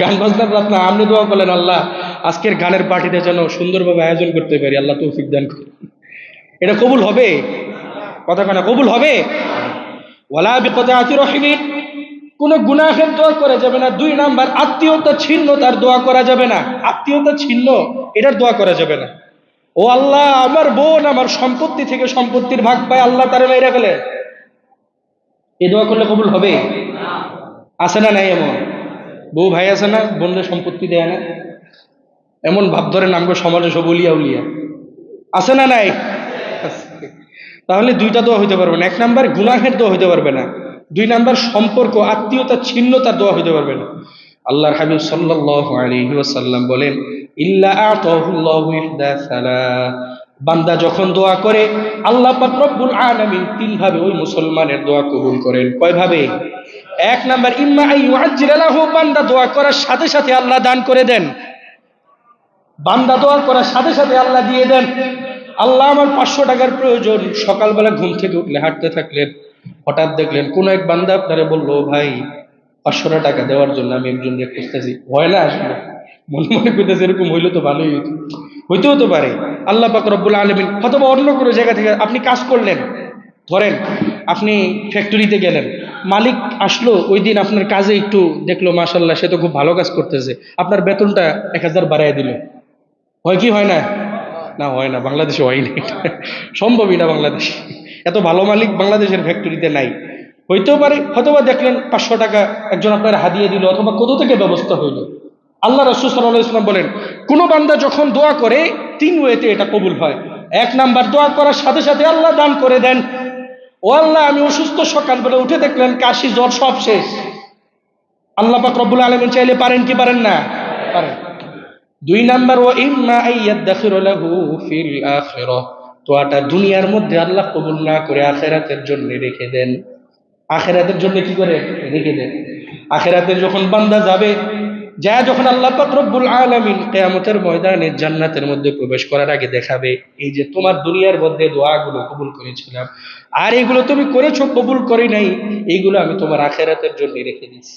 গান বাজনার রাত না, আপনি দোয়া করলেন, আল্লাহ আজকের গানের পার্টিতে যেন সুন্দরভাবে আয়োজন করতে পারি, আল্লাহ তৌফিক দান করুন। এটা কবুল হবে? কথা কেন কবুল হবে? ওয়ালা বিকতাতি রহিমিন, কোন গুনাহের দোয়া করা যাবে না। 2 নাম্বার, আত্মীয়তা ছিন্ন তার দোয়া করা যাবে না। আত্মীয়তা ছিন্ন এটার দোয়া করা যাবে না। ও আল্লাহ, আমার বোন আমার সম্পত্তি থেকে সম্পত্তির ভাগ পায়, আল্লাহ তারে মেরে ফেলে, এই দোয়া করলে কবুল হবে? আছে না নাই? এমন বউ ভাই আছে না, বোনদের সম্পত্তি দেয় না, এমন ভাব ধরে নামগো সমাজে সব উলিয়া উলিয়া আছে না নাই? তাহলে 2টা দোয়া হইতে পারবে না। 1 নাম্বার গুনাহের দোয়া হইতে পারবে না, 2 নাম্বার সম্পর্ক আত্মীয়তা ছিন্ন তার দোয়া হইতে পারবে না। আল্লাহর হাবিব সাল্লাল্লাহু আলাইহি ওয়াসাল্লাম বলেন, ইল্লা আতাহুল্লাহু ইহদা সালাহ, বান্দা যখন দোয়া করে আল্লাহ পাক রব্বুল আলামিন 3 ভাবে ওই মুসলমানের দোয়া কবুল করেন। কয় ভাবে? 1 নাম্বার, ইম্মা আইয়ুআজ্জিলা লাহু, বান্দা দোয়া করার সাথে সাথে আল্লাহ দান করে দেন। বান্দা দোয়া করার সাথে সাথে আল্লাহ দিয়ে দেন। আল্লাহ আমার 500 টাকার প্রয়োজন, সকালবেলা ঘুম থেকে উঠলে হাঁটতে থাকলেন, হঠাৎ দেখলেন কোন এক বান্দা আপনারে বললো, ভাই 500 টাকা দেওয়ার জন্য আমি একজনকে খুঁজতেছি। হয় না আসলে? মনে মনে করতেছে এরকম হইলে তো ভালোই হইতো, হইতেও তো পারে। আল্লাহ পাক রব্বুল আলামিন অথবা অন্য কোনো জায়গা থেকে আপনি কাজ করলেন, ধরেন আপনি ফ্যাক্টরিতে গেলেন, মালিক আসলো ওই দিন আপনার কাজে একটু দেখলো, মাশাআল্লাহ সে তো খুব ভালো কাজ করতেছে, আপনার বেতনটা 1000 বাড়ায় দিল। হয় কি হয় না? না হয় না, বাংলাদেশে হয় না, সম্ভবই না বাংলাদেশে। এত ভালো মালিক বাংলাদেশের ফ্যাক্টরিতে নাই। হইতেও পারে, হয়তোবা দেখলেন 500 টাকা একজন আপনার হাদিয়ে দিল, অথবা কোথা থেকে ব্যবস্থা হইল। আল্লাহ রাসূল সাল্লাল্লাহু আলাইহি ওয়াসাল্লাম বলেন, কোন বান্দা যখন দোয়া করে 3 ওয়েতে এটা কবুল হয়। 1 নাম্বার, দোয়া করার সাথে সাথে আল্লাহ দান করে দেন। ও আল্লাহ, আমি অসুস্থ, সকালবেলা উঠে দেখলেন কাশি জ্বর সব শেষ। আল্লাহ পাক রব্বুল আলামিন চাইলে পারেন কি পারেন না? পারেন। 2 নাম্বার, ওয়া ইম্মা আইয়াদাখিরু লাহু ফিল আখিরাহ, দোয়াটা দুনিয়ার মধ্যে আল্লাহ কবুল না করে আখিরাতের জন্য রেখে দেন। আখিরাতের জন্য কি করে রেখে দেন? আখিরাতে যখন বান্দা যাবে, যখন আল্লাহ পাক রব্বুল আলামিন কিয়ামতের ময়দানে জান্নাতের মধ্যে প্রবেশ করার আগে দেখাবে, এই যে তোমার দুনিয়ার মধ্যে দোয়াগুলো কবুল করেছিলাম, আর এগুলো তুমি করেছো কবুল করি নাই, এইগুলো আমি তোমার আখিরাতের জন্য রেখে দিয়েছি।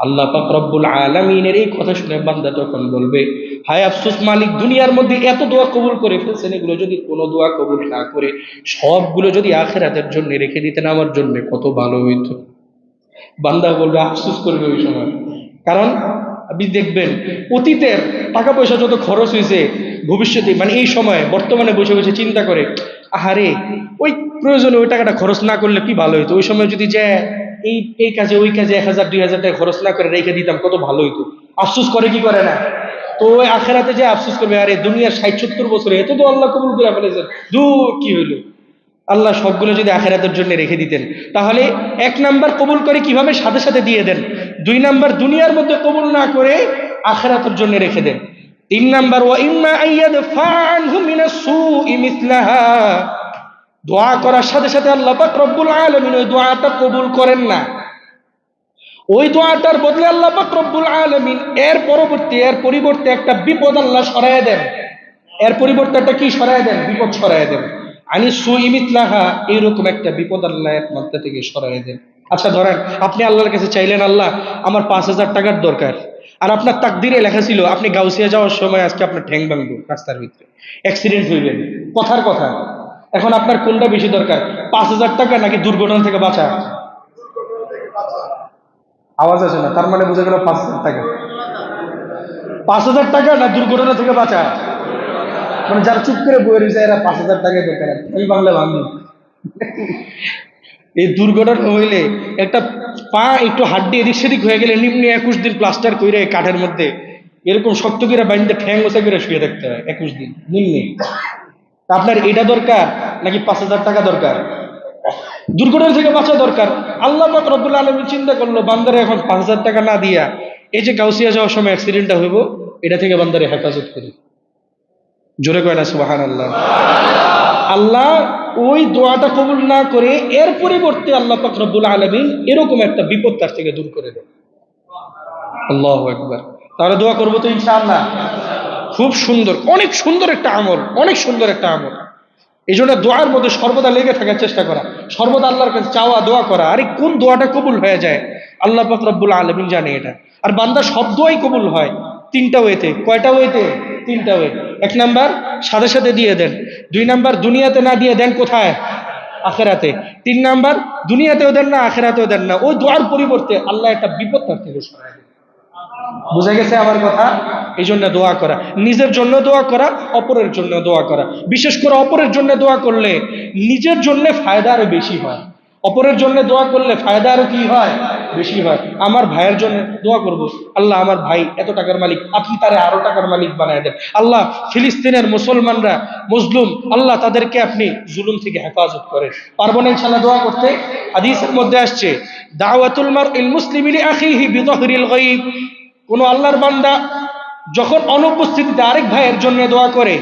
আল্লাহ পাক রব্বুল আলামিনের এই কথা শুনে বান্দা তখন বলবে, হায় আফসোস মালিক, দুনিয়ার মধ্যে এত দোয়া কবুল করে ফেলছেন, এগুলো যদি কোনো দোয়া কবুল না করে সবগুলো যদি আখিরাতের জন্য রেখে দিতেন আমার জন্য কত ভালো হইতো। বান্দা বলবে, আফসোস করবে ওই সময়। কারণ আপনি দেখবেন অতীতের টাকা পয়সা যত খরচ হয়েছে, ভবিষ্যতে মানে এই সময় বর্তমানে বসে বসে চিন্তা করে, আহারে ওই প্রয়োজনে ওই টাকাটা খরচ না করলে কি ভালো হইতো, ওই সময় যদি যে এই কাজে ওই কাজে 1000 2000 টাকা খরচ না করে রেখে দিতাম কত ভালো হইতো। আফসোস করে কি করে না? তো ওই আখেরাতে যে আফসোস করবে, আরে দুনিয়ার 60-70 বছরে এত তো আল্লাহ কবুল করে ফেলেছেন, কি হইলো। আল্লাহ সবগুলো যদি আখেরাতের জন্য রেখে দিতেন, তাহলে 1 নাম্বার কবুল করে কিভাবে সাথে সাথে দিয়ে দেন। 2 নাম্বার, দুনিয়ার মধ্যে কবুল না করে আখেরাতের জন্য রেখে দেন। 3 নাম্বার, ওয়া ইম্মা আইয়াদফা আনহু মিনাস সুই মিসলাহা, দোয়া করার সাথে সাথে আল্লাহ পাক রব্বুল আলামিন ওই দোয়াটা কবুল করেন না। ওই দোয়াটার বদলে আল্লাহ পাক রব্বুল আলামিন এর পরিবর্তে একটা বিপদ আল্লাহ সরায় দেন। এর পরিবর্তে একটা কি সরায় দেন? বিপদ সরায় দেন। আনি সুই মিসলাহা, এইরকম একটা বিপদ আল্লাহ এক মাত্রা থেকে সরায় দেন। আচ্ছা ধরেন আপনি আল্লাহর কাছে চাইলেন, আল্লাহ আমার 5000 টাকার দরকার, আর আপনার তাকদিরে লেখা ছিল আপনি গাউসিয়া যাওয়ার সময় আজকে আপনার ঠ্যাং ভাঙবে, রাস্তার ভিতরে অ্যাক্সিডেন্ট হইবেন, কথার কথা। এখন আপনার কোনটা বেশি দরকার, 5000 টাকা নাকি দুর্ঘটনা থেকে বাঁচা? আওয়াজ আসে না, তার মানে বুঝে গেল 5000 টাকা। 5000 টাকা না দুর্ঘটনা থেকে বাঁচা? মানে যারা চুপ করে বয়ে রয়েছে এরা 5000 টাকায় দরকার, এই বাংলা ভাঙবে। এই দুর্ঘটনা হইলে একটা পা একটু হাড্ডি এদিক সেদিক হয়ে গেলে নিম্নে 21 দিন প্লাস্টার করে কাঠের মধ্যে এরকম শক্ত করে বাইন্দে ঠ্যাং ওসা করে শুয়ে থাকতে হয় 21 দিন নিম্নে। আপনার এটা দরকার নাকি 5000 টাকা দরকার? দুর্ঘটনা থেকে বাঁচা দরকার। আল্লাহ পাক রব্বুল আলামিন চিন্তা করলো, বান্দারে এখন 5000 টাকা না দিয়া এই যে গাউসিয়া যাওয়ার সময় অ্যাক্সিডেন্টটা হইব, এটা থেকে বান্দারে হেফাজত করি। জোরে কয় না সুবহানাল্লাহ। আল্লাহ ওই দোয়াটা কবুল না করে এর পরিবর্তে আল্লাহ পাক রব্বুল আলামিন এরকম একটা বিপদ তার থেকে দূর করে দেন। আল্লাহু আকবার। তাহলে দোয়া করবো তো ইনশাআল্লাহ। খুব সুন্দর, অনেক সুন্দর একটা আমল, অনেক সুন্দর একটা আমল। এই জন্য দোয়ার মধ্যে সর্বদা লেগে থাকার চেষ্টা করা, সর্বদা আল্লাহর কাছে চাওয়া, দোয়া করা। আরে কোন দোয়াটা কবুল হয়ে যায় আল্লাহ পাক রব্বুল আলামিন জানে এটা। আর বান্দা সব দোয়াই কবুল হয় 3টা ওয়েতে। কয়টা ওয়েতে? 3টা ওয়ে। 1 নাম্বার সাথে সাথে দিয়ে দেন। 2 নাম্বার দুনিয়াতে না দিয়ে দেন কোথায়? আখেরাতে। 3 নাম্বার, দুনিয়াতেও দেন না, আখেরাতেও দেন না। ওই দোয়ার পরিবর্তে আল্লাহ একটা বিপদ তার থেকে সরায় দেন। বুঝা গেছে আমার কথা? এই জন্য দোয়া করা, নিজের জন্য দোয়া করা, অপরের জন্য দোয়া করা। বিশেষ করে অপরের জন্য দোয়া করলে নিজের জন্য ফায়দা আরো বেশি হয়, অপরের জন্য দোয়া করলে ফায়দা আরো কি হয়, বেশি হয়। আমার ভাইয়ের জন্য দোয়া করব, আল্লাহ আমার ভাই এত টাকার মালিক, আপনি তারে আরো টাকার মালিক বানায় দেন। আল্লাহ ফিলিস্তিনের মুসলমানরা মজলুম, আল্লাহ তাদেরকে আপনি জুলুম থেকে হেফাজত করেন। পারবো না ইনশাআল্লাহ দোয়া করতে? হাদিসের মধ্যে আসছে দাওয়াতুল মারইল মুসলিমি লিআখিহি বিযহরিল গায়ব। কোন আল্লাহর বান্দা যখন অনুপস্থিতিতে আরেক ভাইয়ের জন্য দোয়া করে,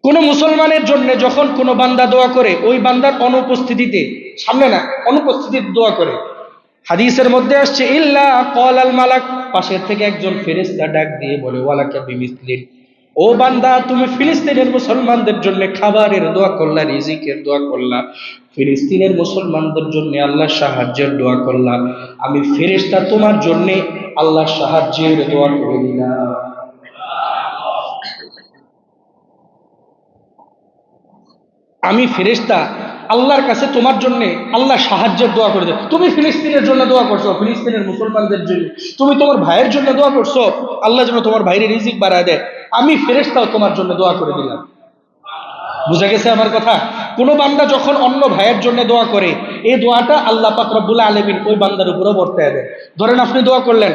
কোন মুসলমানের জন্য যখন কোন বান্দা দোয়া করে, ওই বান্দার অনুপস্থিতিতে, সামনে না, অনুপস্থিতিতে দোয়া করে, হাদিসের মধ্যে আসছে ইল্লা ক্বালাল মালাক, পাশের থেকে একজন ফেরেশতা ডাক দিয়ে বলে ওয়ালাকা বিমিসলিন, ও বান্দা তুমি ফিলিস্তিনের মুসলমানদের জন্য খাবারের দোয়া করলা, রিজিকের দোয়া করলা, ফিলিস্তিনের মুসলমানদের জন্য আল্লাহর সাহায্যের দোয়া করলা, আমি ফেরেশতা তোমার জন্য আল্লাহর সাহায্যের দোয়া করে দিলাম। আমি ফেরেশতা আল্লাহর কাছে তোমার জন্য আল্লাহ সাহায্যের দোয়া করে দেব। তুমি ফিলিস্তিনের জন্য দোয়া করছো, ফিলিস্তিনের মুসলমানদের জন্য, তুমি তোমার ভাইয়ের জন্য দোয়া করছো, আল্লাহ যেন তোমার ভাইয়ের রিজিক বাড়ায় দেয়, আমি ফেরেশতাও তোমার জন্য দোয়া করে দিলাম। বুঝা গেছে আমার কথা? কোন বান্দা যখন অন্য ভাইয়ের জন্য দোয়া করে, এই দোয়াটা আল্লাহ পাক রব্বুল আলামিন ওই বান্দার উপরেও বর্তায় দেয়। ধরেন আপনি দোয়া করলেন,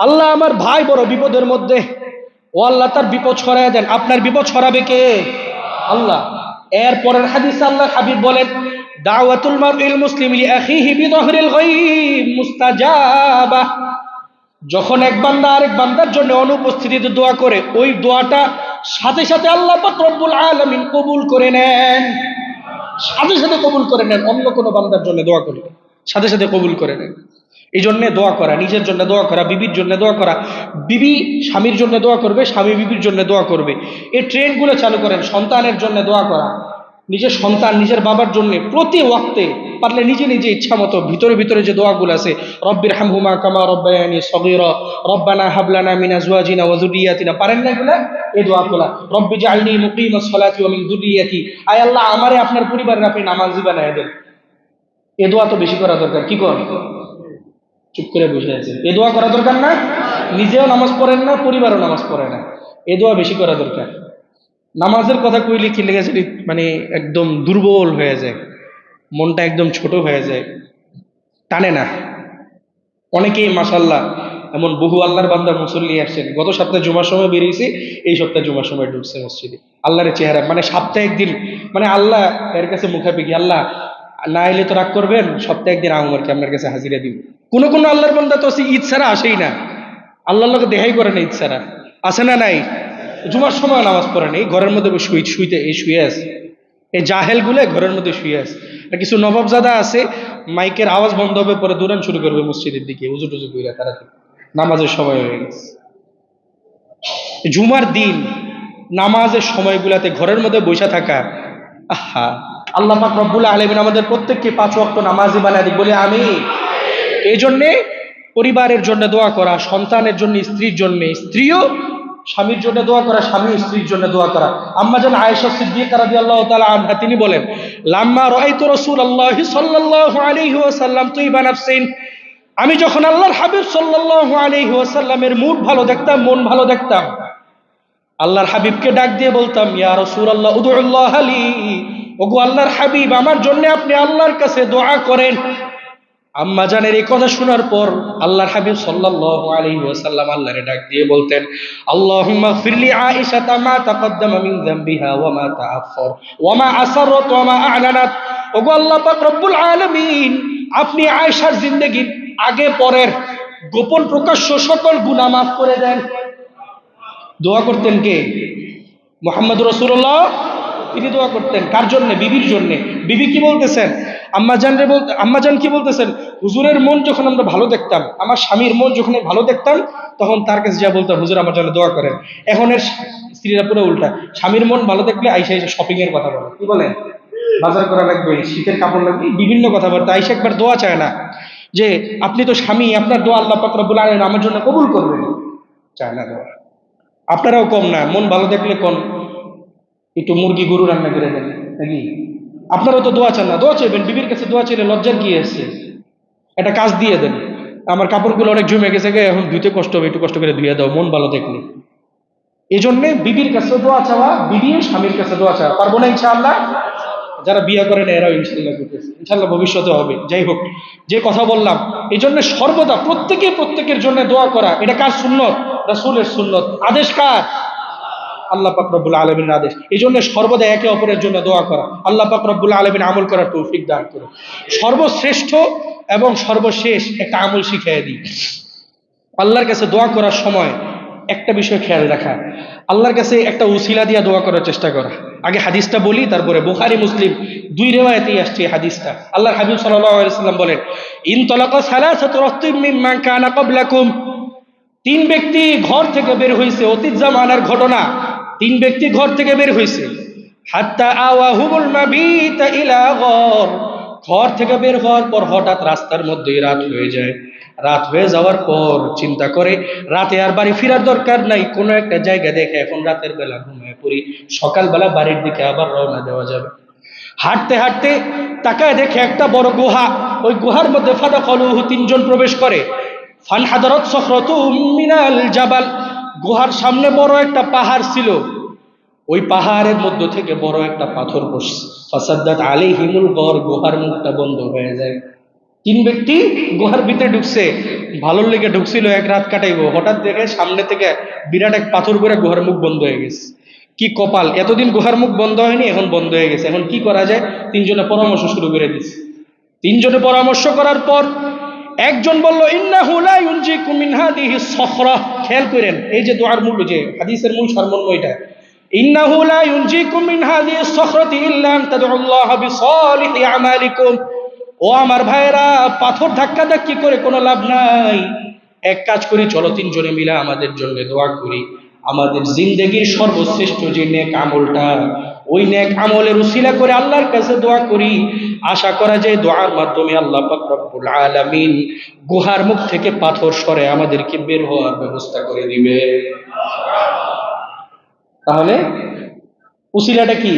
আল্লাহ আমার ভাই বড় বিপদের মধ্যে, ও আল্লাহ তার বিপদ সরায় দেন। আপনার বিপদ সরাবে কে? আল্লাহ। এর পরের হাদিসে আল্লাহ হাবিব বলেন দাওয়াতুল মারইল মুসলিম লিআখিহি বিযহরিল গায়ব মুস্তাজাবা। যখন এক বান্দা আরেক বান্দার জন্য অনুপস্থিতিতে দোয়া করে, ওই দোয়াটা সাথে সাথে আল্লাহ পাক রব্বুল আলামিন কবুল করে নেন, সাথে সাথে কবুল করে নেন। অন্য কোনো বান্দার জন্য দোয়া করলে সাথে সাথে কবুল করে নেন। এই জন্য দোয়া করা, নিজের জন্য দোয়া করা, বিবির জন্য দোয়া করা, বিবি স্বামীর জন্য দোয়া করবে, স্বামী বিবির জন্য দোয়া করবে। এই ট্রেনগুলো চালু করেন, সন্তানের জন্য দোয়া করা, নিজের সন্তান নিজের বাবার জন্য প্রতি ওয়াক্তে পারলে নিজে নিজে ইচ্ছা মতো ভিতরে ভিতরে যে দোয়াগুলো আছে, রব্বির হামহুমা কামা রব্বায়ানি সগীরা, রব্বানা হাবলানা মিন আজওয়াজিনা ওয়া যুররিয়াতিনা, পারেন না এগুলা? এই দোয়াগুলা, রব্বি জাআলনি মুকিমাস সালাতি ওয়া মিন যুররিয়াতি, আয় আল্লাহ আমারে আপনার পরিবারের আপনি নামাজি বানায় দেন। এই দোয়া তো বেশি করা দরকার, কি কর? চুপ করে বসে আছে। এ দোয়া করা দরকার না? নিজেও নামাজ পড়েন না, পরিবারও নামাজ পড়ে না, এ দোয়া বেশি করা দরকার। নামাজের কথা কইলে কি লেগেছে, মানে একদম দুর্বল হয়ে যায়, মনটা একদম ছোট হয়ে যায়, টানে না। অনেকেই মাশাআল্লাহ এমন বহু আল্লাহর বান্দা মুসল্লি আসছেন, গত সপ্তাহে জুমার সময় বেরিয়েছে, এই সপ্তাহে জুমার সময় ঢুকছে মসজিদে। আল্লাহর চেহারা, মানে সপ্তাহে একদিন, মানে আল্লাহ এর কাছে মুখাপেক্ষি, আল্লাহ না এলে তো রাগ করবেন, সপ্তাহে একদিন আমাকে আপনার কাছে হাজিরা দিব। কোন কোন আল্লাহর বান্দা তো ঈদ ছাড়া আসেই না, আল্লাহর লোকে দেখাই করে না ঈদ ছাড়া, আসে না? নাই? জুমার সময় নামাজ পড়ে নেই, ঘরের মধ্যে শুয়ে আছে। এই জাহেল গুলো ঘরের মধ্যে শুয়ে আছে। আর কিছু নবাবজাদা আছে, মাইকের আওয়াজ বন্ধ হবে, পরে দৌড়ান শুরু করবে মসজিদের দিকে, উজু টুজু কইরা তাড়াতাড়ি, নামাজের সময় হয়ে গেছে। জুমার দিন নামাজের সময়গুলাতে ঘরের মধ্যে বসে থাকা, আহা, আল্লাহ পাক রব্বুল আলামিন আমাদের প্রত্যেককে 5 ওয়াক্ত নামাজি বানায় দিক, বলে আমি। এই জন্যে পরিবারের জন্য দোয়া করা, সন্তানের জন্য, স্ত্রীর জন্য, স্ত্রীও স্বামীর জন্য দোয়া করা, স্বামী স্ত্রীর জন্য দোয়া করা। আম্মা জান আয়েশা সিদ্দিকা রাদিয়াল্লাহু তাআলা আনহা তিনি বলেন, লাম্মা রাআইতু রাসূলুল্লাহি সাল্লাল্লাহু আলাইহি ওয়াসাল্লাম তুইবা নাফসিন, আমি যখন আল্লাহর হাবিব সাল্লাল্লাহু আলাইহি ওয়াসাল্লামের মুড ভালো দেখতাম, মন ভালো দেখতাম, আল্লাহর হাবিবকে ডাক দিয়ে বলতাম, ইয়া রাসূলুল্লাহ উদুল্লাহ লি, ওগো আল্লাহর হাবিব আমার জন্য আপনি আল্লাহর কাছে দোয়া করেন। আম্মা জানের এই কথা শোনার পর আল্লাহর হাবিব সাল্লাল্লাহু আলাইহি ওয়াসাল্লাম আল্লাহরে ডাক দিয়ে বলতেন, আল্লাহুম্মা ফিরলি আয়েশা মা তাকদ্দামা মিন যামবিহা ওয়া মা তাআখার ওয়া মা আসরাত ওয়া মা আ'লানাত, ওগো আল্লাহ পাক রব্বুল আলামিন আপনি আয়েশার জিন্দেগীর আগে পরের গোপন প্রকাশ্য সকল গুনাহ মাফ করে দেন। দোয়া করতেন কে? মুহাম্মদ রাসূলুল্লাহ। তিনি দোয়া করতেন কার জন্য? বিবির জন্য। বিবি কি বলতেছেন? আম্মাজান কি বলতেছেন? হুজুরের মন যখন আমরা ভালো দেখতাম, আমার স্বামীর মন যখন ভালো দেখতাম, তখন তার কাছে যা বলতাম, হুজুর আমার জন্য দোয়া করেন। এখন এর স্ত্রীরা পুরো উল্টা, স্বামীর মন ভালো দেখলে আইসা এসে শপিং এর কথা বলে, কি বলেন, বাজার করা লাগবে, শীতের কাপড় লাগবে, বিভিন্ন কথাবার্তা। আইসা একবার দোয়া চায় না যে আপনি তো স্বামী, আপনার দোয়া আল্লাহ পাক রব্বুল আলামিন আমার জন্য কবুল করবেন, চায় না দোয়া। আপনারাও কম না, মন ভালো দেখলে কোন একটু মুরগি গরু রান্না করে দেন নাকি, আপনারা তো দোয়া চান না, দোয়া চাইবেন, বিবির কাছে দোয়া চাইলে লজ্জার কি আছে? একটা কাজ দিয়ে দেন, আমার কাপড়গুলো অনেক জমে গেছে, এখন ধুইতে কষ্ট হবে, একটু কষ্ট করে ধুয়ে দাও, মন ভালো দেখলে। এই জন্যে বিবির কাছে দোয়া চাওয়া, বিবি স্বামীর কাছে দোয়া চাওয়া, পারবো না ইনশাআল্লাহ? যারা বিয়ে করেন এরাও ইনশাল্লাহ করতেছে, ইনশাল্লাহ ভবিষ্যতে হবে। যাই হোক, যে কথা বললাম, এই জন্য সর্বদা প্রত্যেকের জন্য দোয়া করা, এটা কার সুন্নত? রাসূলের সুন্নত। আদেশ কার? আল্লাহ পাক রব্বুল আলামিনের আদেশ। এই জন্য সর্বদা একে অপরের জন্য দোয়া করা। আল্লাহ পাক রব্বুল আলামিন আমল করার তৌফিক দান করুন। সর্বশ্রেষ্ঠ এবং সর্বশেষ একটা আমল শিখিয়ে দিই। আল্লাহর কাছে দোয়া করার সময় একটা বিষয় খেয়াল রাখা, আল্লাহর কাছে একটা উসিলা দিয়া দোয়া করার চেষ্টা করা। আগে হাদিসটা বলি, তারপরে বুখারী মুসলিম দুই রিওয়ায়াতেই আসছে হাদিসটা। আল্লাহর হাবিব সাল্লাল্লাহু আলাইহি ওয়াসাল্লাম বলেন, ইনতালাকা সালাসাতু রাহতিন মিম্মান কানা ক্বাবলাকুম, তিন ব্যক্তি ঘর থেকে বের হয়েছে, অতীত জামানার ঘটনা। তিন ব্যক্তি ঘর থেকে বের হয়েছে, হাত্তা আওয়াহুমুল মাবিতা ইলা গর, ঘর থেকে বের হওয়ার পর হঠাৎ রাস্তার মধ্যে রাত হয়ে যায়। রাত হয়ে যাওয়ার পর চিন্তা করে রাতে আর বাড়ি ফেরার দরকার নাই, কোনো একটা জায়গা দেখে এখন রাতের বেলা ঘুমিয়ে পড়ি, সকালবেলা বাড়ির দিকে আবার রওনা দেওয়া যাবে। হাঁটতে হাঁটতে তাকায় দেখে একটা বড় গুহা, ওই গুহার মধ্যে ফাদাখালুহু, তিনজন প্রবেশ করে। ফানহাদারাত সখরাতুম মিনাল জাবাল, গুহার সামনে বড় একটা পাহাড় ছিল, ওই পাহাড়ের মধ্য থেকে বড় একটা পাথর পড়ছে। ফাসাদ্দাত আলাইহিমুল গর, গুহার মুখটা বন্ধ হয়ে যায়। তিন ব্যক্তি গুহার ভিতরে ঢুকছে, ভালোর লেগে ঢুকছিল, এক রাত কাটাইবো, হঠাৎ দেখে সামনে থেকে বিরাট এক পাথর করে গুহার মুখ বন্ধ হয়ে গেছে। কি কপাল, এতদিন গুহার মুখ বন্ধ হয়নি, এখন বন্ধ হয়ে গেছে, এখন কি করা যায়? তিনজনে পরামর্শ শুরু করে দিচ্ছে। তিনজনে পরামর্শ করার পর একজন বলল, ইন্নাহু লা ইউনজিকুম মিন হাদিহি সখরা, খেয়াল করেন এই যে দোয়ার মূল, যে হাদিসের মূল সারমর্ম এটা, ইন্নাহু লা ইউনজিকুম মিন হাদিহি সখরাতি ইল্লা আন তাদউল্লাহ বিসালিহি আমালিকুম, ও আমার ভাইরা, পাথর ধাক্কা ধাক্কি করে কোনো লাভ নাই। এক কাজ করি, চলো তিনজনে মিলে আমাদের জন্য দোয়া করি, আমাদের জিন্দেগির সর্বশ্রেষ্ঠ যে নেক আমলটা, ওই নেক আমলের উসিলা করে আল্লাহর কাছে দোয়া করি। আশা করা যায় দোয়ার মাধ্যমে আল্লাহ পাক রব্বুল আলামিন গুহার মুখ থেকে পাথর সরে আমাদেরকে বের হওয়ার ব্যবস্থা করে দিবে। তাহলে উসিলাটা কি?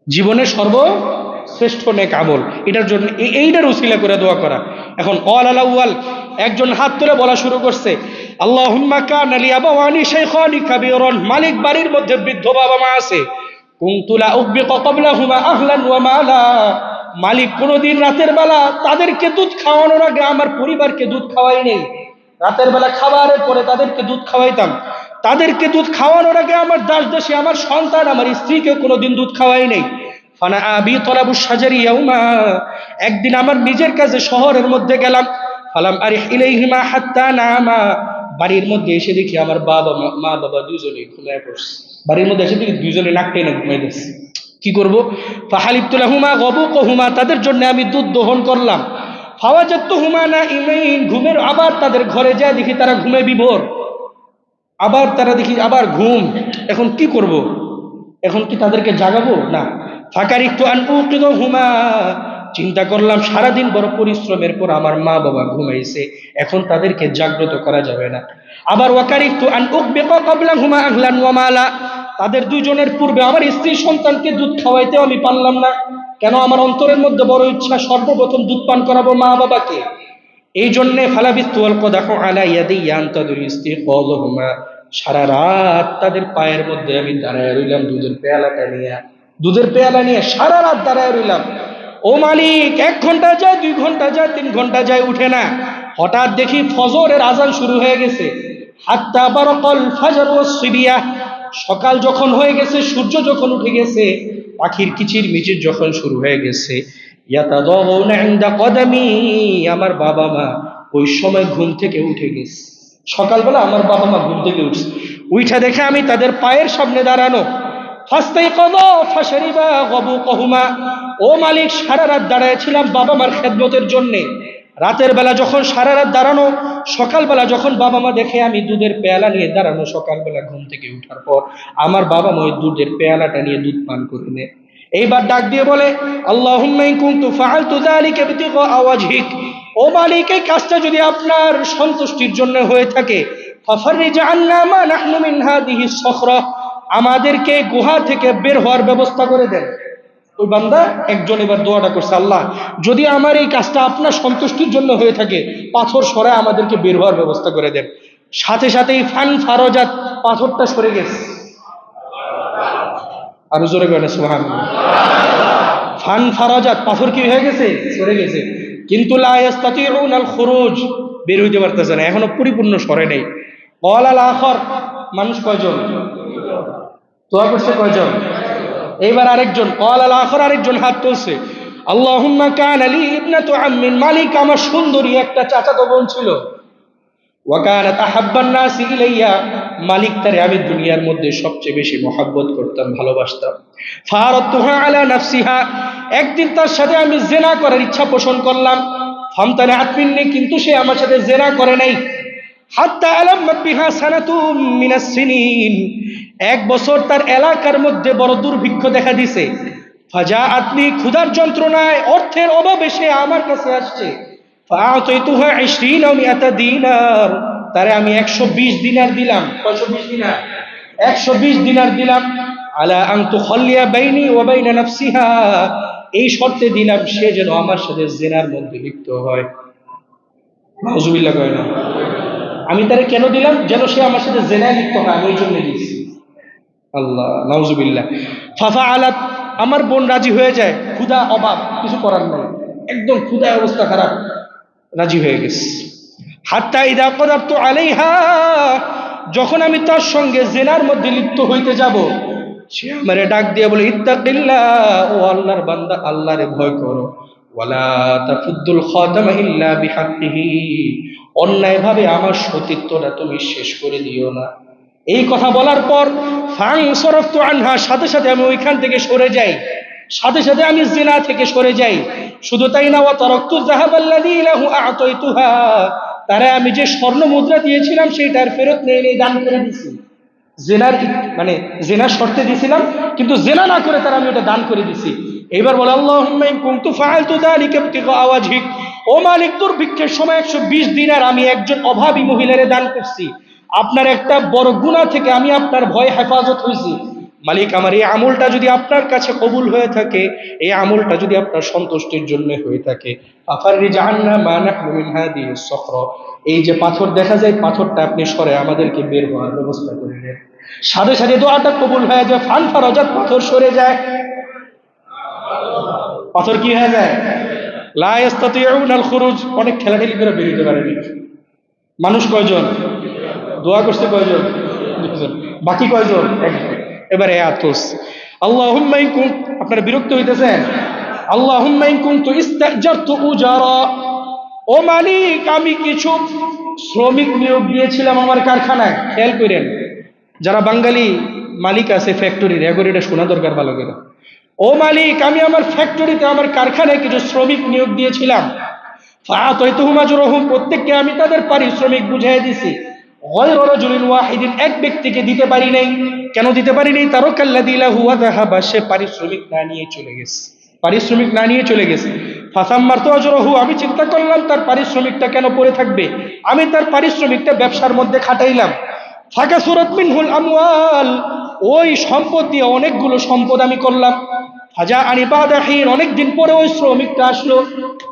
জীবনের সর্বশ্রেষ্ঠ নেক আমল, এটার জন্য এইটার উসিলা করে দোয়া করা। এখন অল আলাউয়াল একজন হাত তুলে বলা শুরু করছে, আল্লাহুম্মা কানা লি আবাওয়ানি শাইখানি কাবীরান, মালিক বাড়ির মধ্যে বৃদ্ধ বাবা মা আছে, কুনতু লা উববিকা ক্বাবলাহুমা আহলান ওয়া মালা, মালিক কোনোদিন রাতের বেলা তাদেরকে দুধ খাওয়ানোর আগে আমার পরিবারকে দুধ খাওয়াই নেই। রাতের বেলা খাবারের পরে তাদেরকে দুধ খাওয়াইতাম, তাদেরকে দুধ খাওয়ানোর আগে আমার দাসী, আমার সন্তান, আমার স্ত্রীকে কোনোদিন দুধ খাওয়াই নেই। ফানা আবি তলাবু সাজারি ইয়াউমা, একদিন আমার নিজের কাছে শহরের মধ্যে গেলাম, ফালাম আরিহ ইলাইহিমা হাত্তা নামা, বাড়ির মধ্যে এসে দেখি আমার মা বাবা দুজনেই ঘুমিয়ে পড়ছে। বাড়ির মধ্যে এসে দেখি দুজনে নাক টেনে ঘুমিয়ে গেছে। কি করব? ফাহালিবতু লাহুমা গাবুকুহুমা, তাদের জন্য আমি দুধ দহন করলাম। ফাওয়াজাতুহুমা নাইমাইন, ঘুমের আবার তাদের ঘরে যায় দেখি তারা ঘুমে বিভোর, আবার তারা দেখি আবার ঘুম। এখন কি করব? এখন কি তাদেরকে জাগাবো? না। ফাকারিতু আন উকিযুহুমা, চিন্তা করলাম সারাদিন বড় পরিশ্রমের পর আমার মা বাবা ঘুমাইছে, এখন তাদেরকে জাগ্রত করা যাবে না। আবার ওয়াকারিতু আন উকবিকা ক্বাবলাহুমা আহলান ওয়া মালা, তাদের দুইজনের পূর্বে আমার স্ত্রী সন্তানকে দুধ খাওয়াইতেও আমি পারলাম না। কেন? আমার অন্তরের মধ্যে বড় ইচ্ছা সর্বপ্রথম দুধ পান করাবো মা বাবাকে। এই জন্যে ফালাবিস্তু আল কদাহু আলা ইয়াদিয়া আনতাদুর ইস্তিকাযুহুমা, সারা রাত তাদের পায়ের মধ্যে আমি দাঁড়ায় রইলাম দুধের পেয়ালা নিয়ে সারা রাত দাঁড়ায় রইলাম। ও মালিক, 1 ঘন্টা যায়, 2 ঘন্টা যায়, 3 ঘন্টা যায়, উঠে না। হঠাৎ দেখি ফজরের আজান শুরু হয়ে গেছে। হাত্তা বারাকাল ফাজর ওয়াস সিবিয়া, সকাল যখন হয়ে গেছে, সূর্য যখন উঠে গেছে, পাখির কিচির মিচির যখন শুরু হয়ে গেছে, ইয়াতাদাউনা ইনদা কদামি, আমার বাবা মা ওই সময় ঘুম থেকে উঠে গেছে। সকালবেলা আমার বাবা মা ঘুম থেকে উঠছে, উঠা দেখে আমি তাদের পায়ের সামনে দাঁড়ানো। ফাস্তাইকাযা ফাশরিবা গাবুকুহুমা, ও মালিক, সারা রাত দাঁড়ায়ছিলাম বাবা মার খেদমতের জন্যে। রাতের বেলা যখন সারা রাত দাঁড়ানো, সকালবেলা যখন বাবা মা দেখে আমি দুধের পেয়ালা নিয়ে দাঁড়ানো, সকালবেলা ঘুম থেকে উঠার পর আমার বাবা মা ওই দুধের পেয়ালাটা নিয়ে দুধ পান করে নেয়। এইবার ডাক দিয়ে বলে, আল্লাহুম্মা ইন কুনতু ফাআলতু যালিকা বিতিগা ওয়াজহিক, ও মালিক, এই কাজটা যদি আপনার সন্তুষ্টির জন্য হয়ে থাকে, ফাফাররিজ আন্না মা নাহনু মিন হাদিহি সখরা, আমাদেরকে গুহা থেকে বের হওয়ার ব্যবস্থা করে দেন। ওই বান্দা একজন এবার দোয়াটা করছে, আল্লাহ যদি আমার এই কাজটা আপনার সন্তুষ্টির জন্য হয়ে থাকে, পাথর সরায় আমাদেরকে বের হওয়ার ব্যবস্থা করে দেন। সাথে সাথেই ফান ফারজাত, পাথরটা সরে গেছে। আরো জোরে বলেন সুবহানাল্লাহ। ফান ফারাজাত, পাথর কি হয়ে গেছে? সরে গেছে। কিন্তু লা ইস্তাতিউনাল খুরুজ, বের হইতে পারতেছে না, এখনো পরিপূর্ণ সরে নেই। ক্বালাল আখর, মানুষ কয়জন দোয়া করছে? কয়জন? এইবার আরেকজন, ক্বালাল আখর, আরেকজন হাত তুলছে, আল্লাহুম্মা কানা লি ইবনাতু আম্মিন, মালিক আমার সুন্দরী একটা চাচাতো বোন ছিল, ওয়া কানাত আহাব্বান নাসি ইলাইয়া, মালিক তারে আমি দুনিয়ার মধ্যে সবচেয়ে বেশি মহব্বত করতাম, ভালোবাসতাম। ফারাতুহা আলা নাফসিহা, একদিন তার সাথে আমি জিনা করার ইচ্ছা পোষণ করলাম। ফামতানাআত মিন্নি, কিন্তু সে আমার সাথে জিনা করে নাই। হাত্তা আলাম্মাত বিহা সানাতুম মিনাস সিনিন, এক বছর তার এলাকার মধ্যে বড় দুর্ভিক্ষ দেখা দিছে। ফাজাআতনি, ক্ষুধার যন্ত্রণায়, অর্থের অভাবে সে আমার কাছে আসছে। ফাআতাইতুহা 20 আও 100 দিনার, তারে আমি 120 দিনার দিলাম। 120 দিনার, 120 দিনার দিলাম। আলা আন তুখাল্লিয়া বাইনি ওয়া বাইনা নাফসিহা, এই শর্তে দিলাম সে যেন আমার সাথে জিনার মধ্যে লিপ্ত হয়। নাউজুবিল্লাহ কয় না? আমি তারে কেন দিলাম? যেন সে আমার সাথে জিনায় লিপ্ত হয়, আমি এই জন্য দিয়েছি। আল্লাহ, নাউজুবিল্লাহ। ফাফাআলাত, আমার বোন রাজি হয়ে যায়। ক্ষুধা, অভাব, কিছু করার নাই, একদম ক্ষুধায় অবস্থা খারাপ, রাজি হয়ে গেছে। হাত্তা ইদা কদারতু আলাইহা, যখন আমি তার সঙ্গে জিনার মধ্যে লিপ্ত হইতে যাব, সে আমারে ডাক দিয়ে বলে, ইত্তাকিল্লাহ, ও আল্লাহর বান্দা, আল্লাহরে ভয় করো। ওয়ালা তাফুদ্দুল খাতামা ইল্লা বিহাক্কিহি, অন্যায় ভাবে আমার সতীত্বটা তুমি শেষ করে দিও না। এই কথা বলার পর ফানসরাফতু আনহা, সাথে সাথে আমি ওইখান থেকে সরে যাই, সাথে সাথে আমি জিনা থেকে সরে যাই। শুধু তাই না, ওয়া তারাকতু যাহাবাল্লাযী লাহু আ'তাইতুহা, তারে আমি যে স্বর্ণ মুদ্রা দিয়েছিলাম সেইটার ফেরত নেই, দান করে দিছি। জেনার মানে জেনার শর্তে দিয়েছিলাম, কিন্তু জেনা না করে তারা আমি ওটা দান করে দিছি। এইবার বলে, আল্লাহুম্মা ইন কুনতু ফাআলতু যালিকা ইবতিগা ওয়াজহিক, ও মালিক দুর্ভিক্ষের সময় 120 দিনার আমি একজন অভাবী মহিলারে দান করছি, আপনার একটা বড় গুনাহ থেকে আমি আপনার ভয়ে হেফাজত হয়েছি। মালিক, আমার এই আমলটা যদি আপনার কাছে কবুল হয়ে থাকে, এই আমলটা যদি আপনার সন্তুষ্টির জন্য হয়ে থাকে, ফাফাররিজ আন্না মা নাহনু মিন হাদিহিস সখরা, এই যে পাথর দেখা যায়, পাথরটা আপনি সরে আমাদেরকে বের হওয়ার ব্যবস্থা করে দেন। সাথে সাথে দোয়াটা কবুল হয়ে যায়, ফান ফারাজাত, পাথর সরে যায়। পাথর কি হয়ে যায়? লা ইস্তাতিউনাল খুরুজ, অনেক ঠেলাঠেলি করে বেরোতে পারেনি। মানুষ কয়জন দোয়া করছে? কয়জন? দুজন। বাকি কয়জন? একজন। এবারে আতস, আল্লাহুম্মা ইন কুন, আপনারা বিরক্ত হইতেছেন? আল্লাহুম্মা ইন কুনতু ইস্তাজারতু উজারা, ও মালিক আমি কিছু শ্রমিক নিয়োগ দিয়েছিলাম আমার কারখানায়। খেয়াল করেন, যারা বাঙালি মালিক আছে ফ্যাক্টরির, এটা শোনা দরকার ভালো করে। ও মালিক, আমি আমার ফ্যাক্টরিতে, আমার কারখানায় কিছু শ্রমিক নিয়োগ দিয়েছিলাম। ফাআতাইতুহুম আজরাহুম, প্রত্যেককে আমি তাদের পারিশ্রমিক বুঝিয়ে দিছি। গায়রা রাজুলিন ওয়াহিদিন, এক ব্যক্তিকে দিতে পারি নাই। কেন দিতে পারি নাই? তারাকাল্লাযী লাহু ওয়া যাহাবা, সে পারিশ্রমিক না নিয়ে চলে গেছে, পারিশ্রমিক না নিয়ে চলে গেছে। ফাসাম্মারতু আজরাহু, আমি চিন্তা করলাম তার পারিশ্রমিকটা কেন পড়ে থাকবে, আমি তার পারিশ্রমিকটা ব্যবসার মধ্যে খাটাইলাম। ফাকাসুরাত মিনহুল আমওয়াল, ওই সম্পদ দিয়ে অনেকগুলো সম্পদ আমি করলাম। ফাজা আনি বাদাহিন, অনেকদিন পরে ওই শ্রমিকটা আসলো।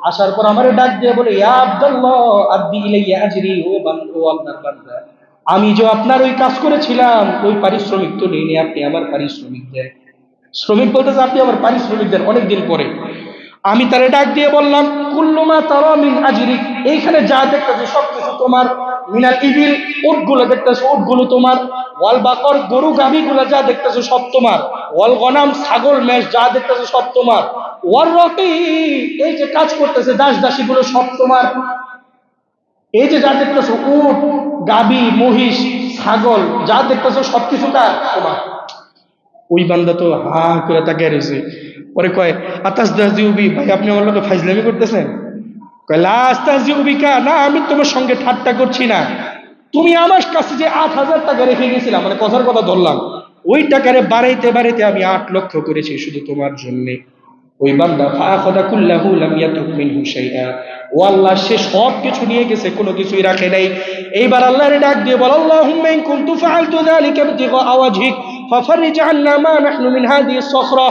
আসার পর আমারে ডাক দিয়ে বলে, ইয়া আব্দুল্লাহ আদ্দি ইলাইয়া আজরি, ও বান্দা, ও আল্লাহর বান্দা, আমি যে আপনার ওই কাজ করেছিলাম, ওই পারিশ্রমিক তো নেই, আপনি আমার পারিশ্রমিক দেন। শ্রমিক বলতেছে, আপনি আমার পারিশ্রমিক দেন অনেকদিন পরে। আমি তারে ডাক দিয়ে বললাম, কুল্লুমা তারা মিন আজরিক, এইখানে যা দেখতেছো সবকিছু তোমার। মিনাল ইবিল, উটগুলো দেখতেছো, উটগুলো তোমার। ওয়াল বাকর, গরু গাভীগুলো যা দেখতেছো সব তোমার। ওয়াল গনাম, ছাগল মেষ যা দেখতেছো সব তোমার। ওয়ার রকি, এই যে কাজ করতেছে দাস দাসীগুলো সব তোমার। এই যে যা দেখতেছো উট, গাভী, মহিষ, ছাগল যা দেখতেছো সবকিছু কার? তোমার। ওই বান্দা তো হা করে তাকিয়ে রয়েছে। পরে কয়, আতাসতাহজিউবি, ভাই আপনি আমার লোকে ফাইজলামি করতেছেন? কয়, লা আস্তাহজিউবিকা, না আমি তোমার সঙ্গে ঠাট্টা করছি না। তুমি আমার কাছে যে 8,000 টাকা রেখে গেছিলাম, মানে কথার কথা ধরলাম, ওই টাকারে বাড়াইতে বাড়াইতে আমি 8 লক্ষ করেছি শুধু তোমার জন্য। ওই বান্দা ফাআখাযা কুল্লাহু লাম ইয়াতরুক মিনহু শাইআ, ও আল্লাহ, সে সব কিছু নিয়ে গেছে, কোনো কিছুই রাখে নাই। এইবার আল্লাহরে ডাক দিয়ে বল, আল্লাহুম্মা ইন কুনতু ফাআলতু যালিকা ইবতিগা ওয়াজহিক, ফাফারিজ আন্না মা নাহনু মিন হাদিহিস সখরা,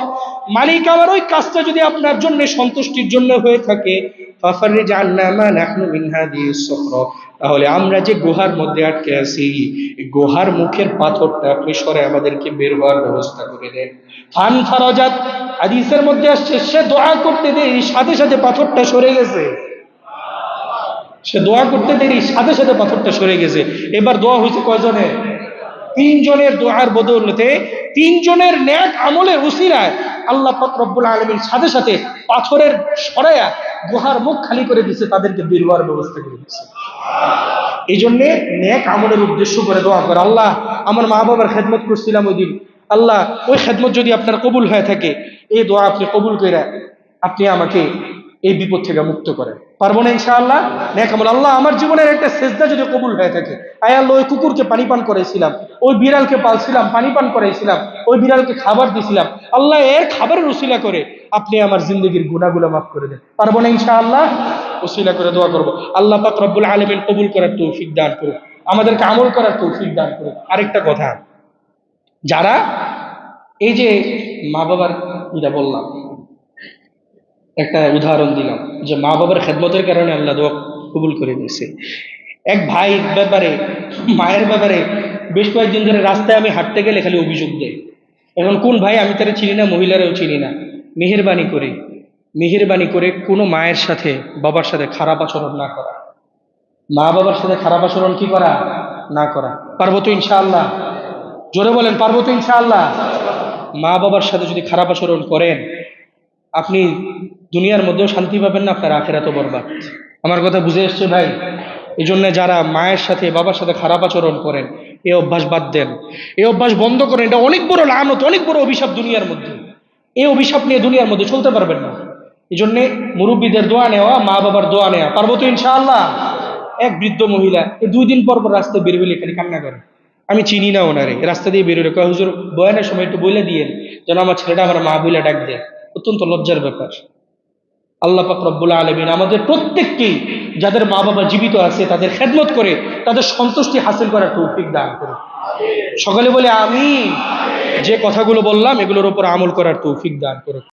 মালিক আমার ওই কাজটা যদি আপনার জন্য সন্তুষ্টির জন্য হয়ে থাকে, ফাফারিজ আন্না মা নাহনু মিন হাদিহিস সখরা, তাহলে আমরা যে গুহার মধ্যে আটকে আছি, এই গুহার মুখের পাথরটা আপনি সরে আমাদেরকে বের হওয়ার ব্যবস্থা করে দেন। ফান ফারাজাত, হাদিসের মধ্যে আসছে সে দোয়া করতে দেরি সাথে সাথে পাথরটা সরে গেছে। সে দোয়া করতে দেরি সাথে সাথে পাথরটা সরে গেছে। এবার দোয়া হয়েছে কয়জনের? 3 জনের দোয়ার বদৌলতে, 3 জনের নেক আমলের উসিলায় আল্লাহ পাক রব্বুল আলামিন সাথে সাথে পাথরের সরায়া গুহার মুখ খালি করে দিয়েছে, তাদেরকে বের হওয়ার ব্যবস্থা করে দিয়েছে। এই জন্যে নেক আমলের উদ্দেশ্য করে দোয়া করে, আল্লাহ আমার মা বাবার খেদমত করছিলাম ওই দিন, আল্লাহ ওই খেদমত যদি আপনার কবুল হয়ে থাকে, এই দোয়া আপনি কবুল করে আপনি আমাকে এই বিপদ থেকে মুক্ত করেন। পারবো না ইনশাআল্লাহ? নেক আমল, আল্লাহ আমার জীবনের একটা সেজদা যদি কবুল হয়ে থাকে, আয় আল্লাহ ওই কুকুরকে পানি পান করাইছিলাম, ওই বিড়ালকে পালছিলাম, পানি পান করাইছিলাম, ওই বিড়ালকে খাবার দিছিলাম, আল্লাহ এর খাবারের উসিলা করে আপনি আমার জিন্দগির গুনাহগুলো মাফ করে দেন। পারবো না ইনশাআল্লাহ? উসিলা করে দোয়া করবো। আল্লাহ পাক রব্বুল আলামিন কবুল করার তৌফিক দান করুন, আমাদেরকে আমল করার তৌফিক দান করুন। আরেকটা কথা, যারা এই যে মা বাবার এটা বললাম, একটা উদাহরণ দিলাম যে মা বাবার খেদমতের কারণে আল্লাহ দোয়া কবুল করে দিয়েছে। এক ভাইয়ের ব্যাপারে, মায়ের ব্যাপারে বেশ কয়েকদিন ধরে রাস্তায় আমি হাঁটতে গেলে খালি অভিযোগ দেয়। এখন কোন ভাই আমি তারা চিনি না, মহিলারাও চিনি না, মেহেরবানি করে কোনো মায়ের সাথে বাবার সাথে খারাপ আচরণ না করা, মা বাবার সাথে খারাপ আচরণ কি করা না করা। পারবো তো ইনশাআল্লাহ? জোরে বলেন, পারবো তো ইনশাআল্লাহ? মা বাবার সাথে যদি খারাপ আচরণ করেন, আপনি দুনিয়ার মধ্যেও শান্তি পাবেন না, আপনার আখিরাতও বরবাদ। আমার কথা বুঝে এসছে ভাই? এই জন্য যারা মায়ের সাথে বাবার সাথে খারাপ আচরণ করেন, এই অভ্যাস বাদ দেন, এই অভ্যাস বন্ধ করেন। এটা অনেক বড় লানত, অনেক বড় অভিশাপ দুনিয়ার মধ্যে। এই অভিশাপ নিয়ে দুনিয়ার মধ্যে চলতে পারবেন না। এই জন্যে মুরব্বীদের দোয়া নেওয়া, মা বাবার দোয়া নেওয়া। পারবো তো ইনশাআল্লাহ? এক বৃদ্ধ মহিলা এই 2 দিন পর পর রাস্তায় বের হইলে খালি কান্না করে। আমি চিনি না ওনারে, রাস্তা দিয়ে বের হইলে কয়, হুজুর বয়ানের সময় একটু বইলে দিয়েন যেন আমার ছেলেটা আমার মা বইলে ডাক দেয়। অত্যন্ত লজ্জার ব্যাপার। আল্লাহ পাক রব্বুল আলামিন আমাদের প্রত্যেককেই, যাদের মা বাবা জীবিত আছে, তাদের খেদমত করে তাদের সন্তুষ্টি হাসিল করার তৌফিক দান করুন। সকলে বলে আমিন। যে কথাগুলো বললাম এগুলোর উপর আমল করার তৌফিক দান করুন।